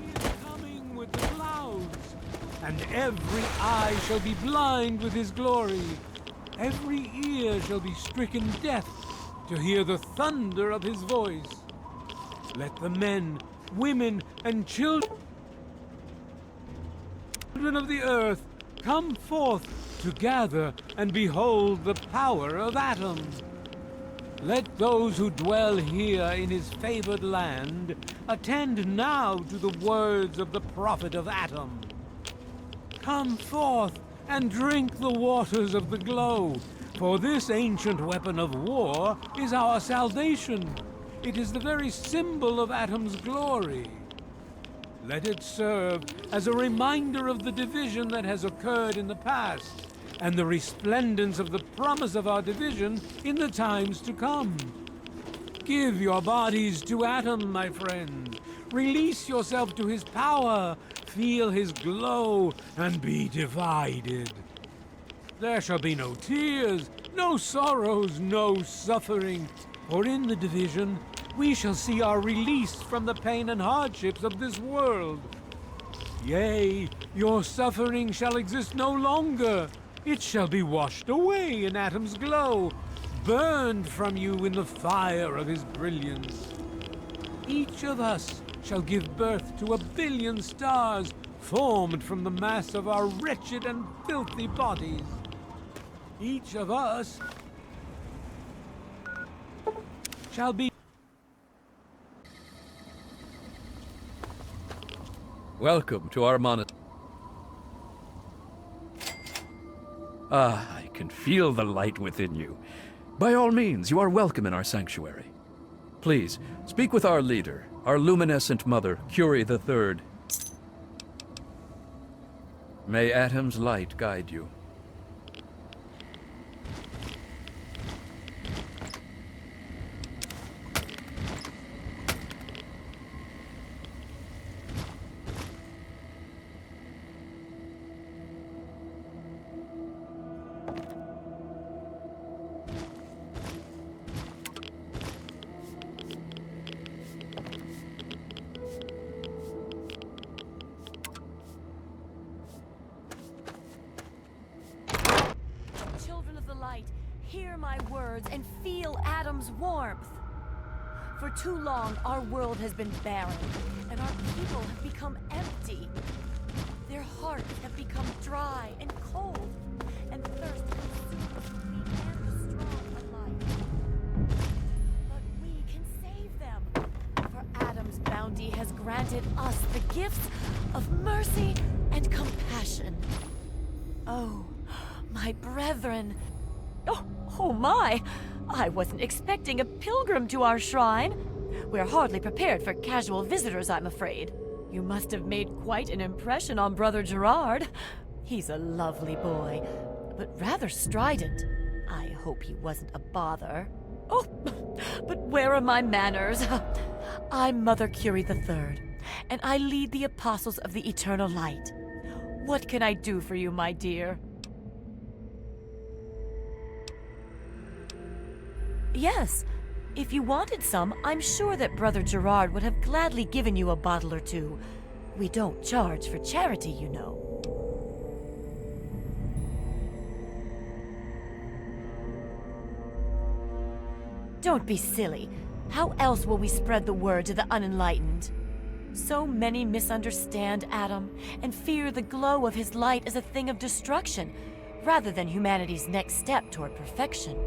He is coming with the clouds, and every eye shall be blind with his glory. every ear shall be stricken deaf to hear the thunder of his voice. Let the men, women, and children of the earth come forth to gather and behold the power of Atom. Let those who dwell here in his favored land attend now to the words of the prophet of Atom. Come forth and drink the waters of the glow, for this ancient weapon of war is our salvation. It is the very symbol of Atom's glory. Let it serve as a reminder of the division that has occurred in the past, and the resplendence of the promise of our division in the times to come. Give your bodies to Atom, my friend. Release yourself to his power, feel his glow, and be divided. There shall be no tears, no sorrows, no suffering, for in the division we shall see our release from the pain and hardships of this world. Yea, your suffering shall exist no longer. It shall be washed away in Atom's glow, burned from you in the fire of his brilliance. Each of us shall give birth to 1 billion stars formed from the mass of our wretched and filthy bodies. Each of us shall be... Welcome to our monastery. Ah, I can feel the light within you. By all means, you are welcome in our sanctuary. Please, speak with our leader, our luminescent mother, Curie III. May Atom's light guide you. Children of the light, hear my words and feel Atom's warmth. For too long, our world has been barren, and our people have become empty. Their hearts have become dry and cold, and thirst consumes the weak and the strong alike. But we can save them, for Atom's bounty has granted us the gifts of mercy and compassion. Oh, my brethren. Oh my! I wasn't expecting a pilgrim to our shrine. We're hardly prepared for casual visitors, I'm afraid. You must have made quite an impression on Brother Gerard. He's a lovely boy, but rather strident. I hope he wasn't a bother. Oh, but where are my manners? I'm Mother Curie III, and I lead the Apostles of the Eternal Light. What can I do for you, my dear? Yes, if you wanted some, I'm sure that Brother Gerard would have gladly given you a bottle or two. We don't charge for charity, you know. Don't be silly. How else will we spread the word to the unenlightened? So many misunderstand Atom and fear the glow of his light as a thing of destruction, rather than humanity's next step toward perfection.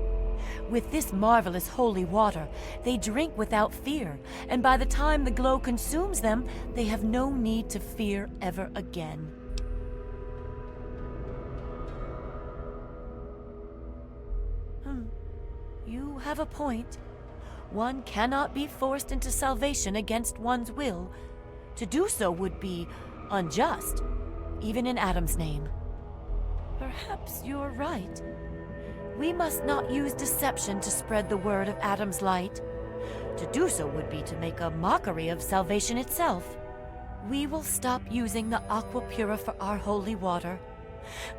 With this marvelous holy water, they drink without fear, and by the time the glow consumes them, they have no need to fear ever again. You have a point. One cannot be forced into salvation against one's will. To do so would be unjust, even in Atom's name. Perhaps you're right. We must not use deception to spread the word of Atom's light. To do so would be to make a mockery of salvation itself. We will stop using the aqua pura for our holy water.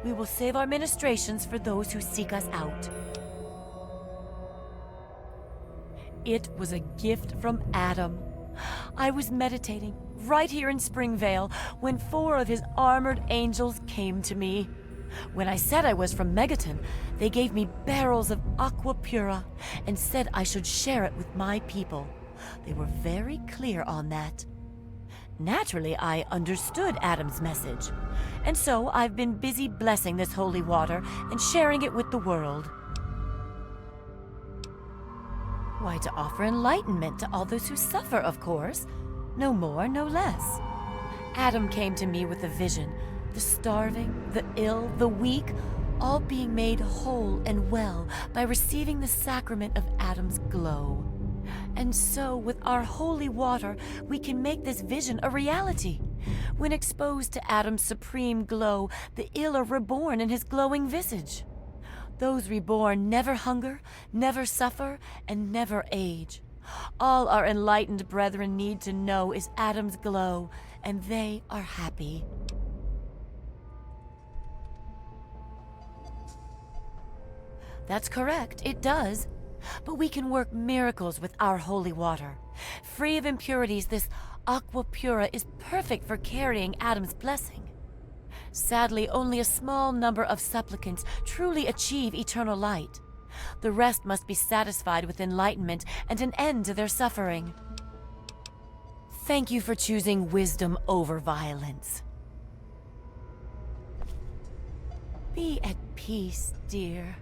We will save our ministrations for those who seek us out. It was a gift from Atom. I was meditating right here in Springvale when 4 of his armored angels came to me. When I said I was from Megaton, they gave me barrels of aqua pura and said I should share it with my people. They were very clear on that. Naturally, I understood Adam's message, and so I've been busy blessing this holy water and sharing it with the world. Why, to offer enlightenment to all those who suffer, of course. No more, no less. Adam came to me with a vision. The starving, the ill, the weak, all being made whole and well by receiving the sacrament of Adam's glow. And so, with our holy water, we can make this vision a reality. When exposed to Adam's supreme glow, the ill are reborn in his glowing visage. Those reborn never hunger, never suffer, and never age. All our enlightened brethren need to know is Adam's glow, and they are happy. That's correct, it does. But we can work miracles with our holy water. Free of impurities, this aqua pura is perfect for carrying Adam's blessing. Sadly, only a small number of supplicants truly achieve eternal light. The rest must be satisfied with enlightenment and an end to their suffering. Thank you for choosing wisdom over violence. Be at peace, dear.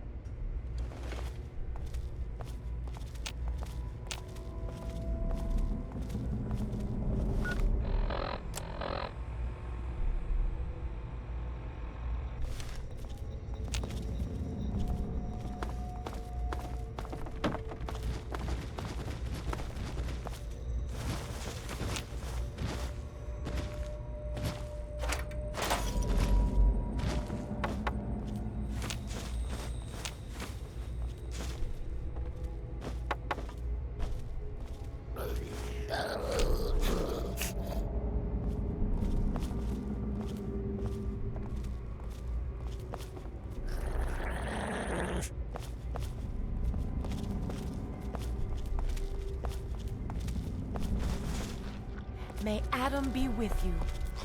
May Adam be with you,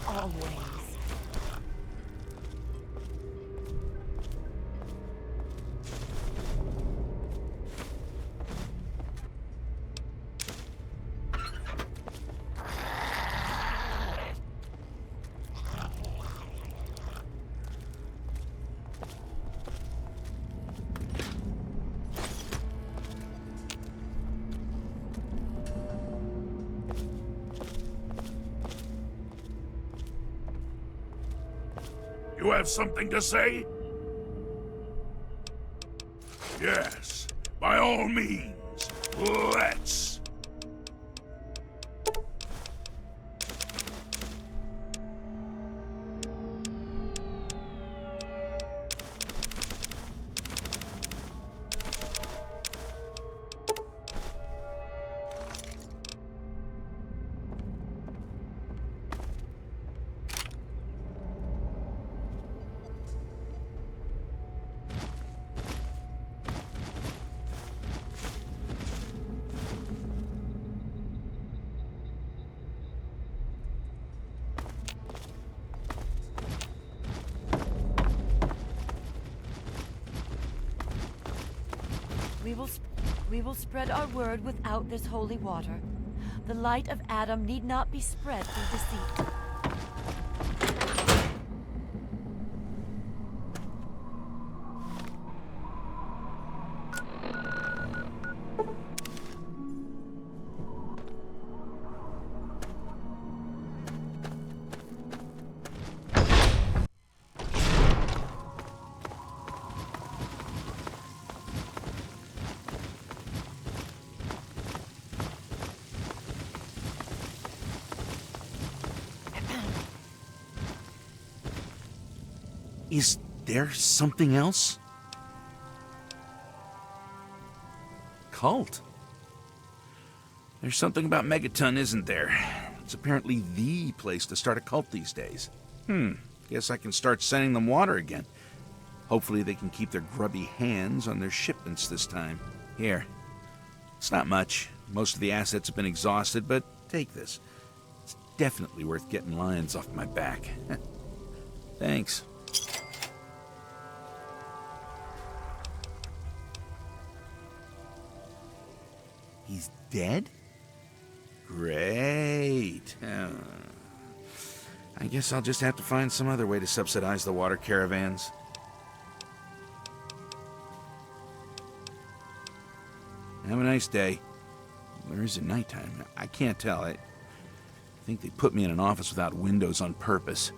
always. You have something to say? Yes, by all means, let's. We will spread our word without this holy water. The light of Adam need not be spread through deceit. Is there something else? Cult? There's something about Megaton, isn't there? It's apparently the place to start a cult these days. Guess I can start sending them water again. Hopefully they can keep their grubby hands on their shipments this time. Here. It's not much. Most of the assets have been exhausted, but take this. It's definitely worth getting lions off my back. Thanks. He's dead? Great. I guess I'll just have to find some other way to subsidize the water caravans. Have a nice day. Where is it nighttime? I can't tell. I think they put me in an office without windows on purpose.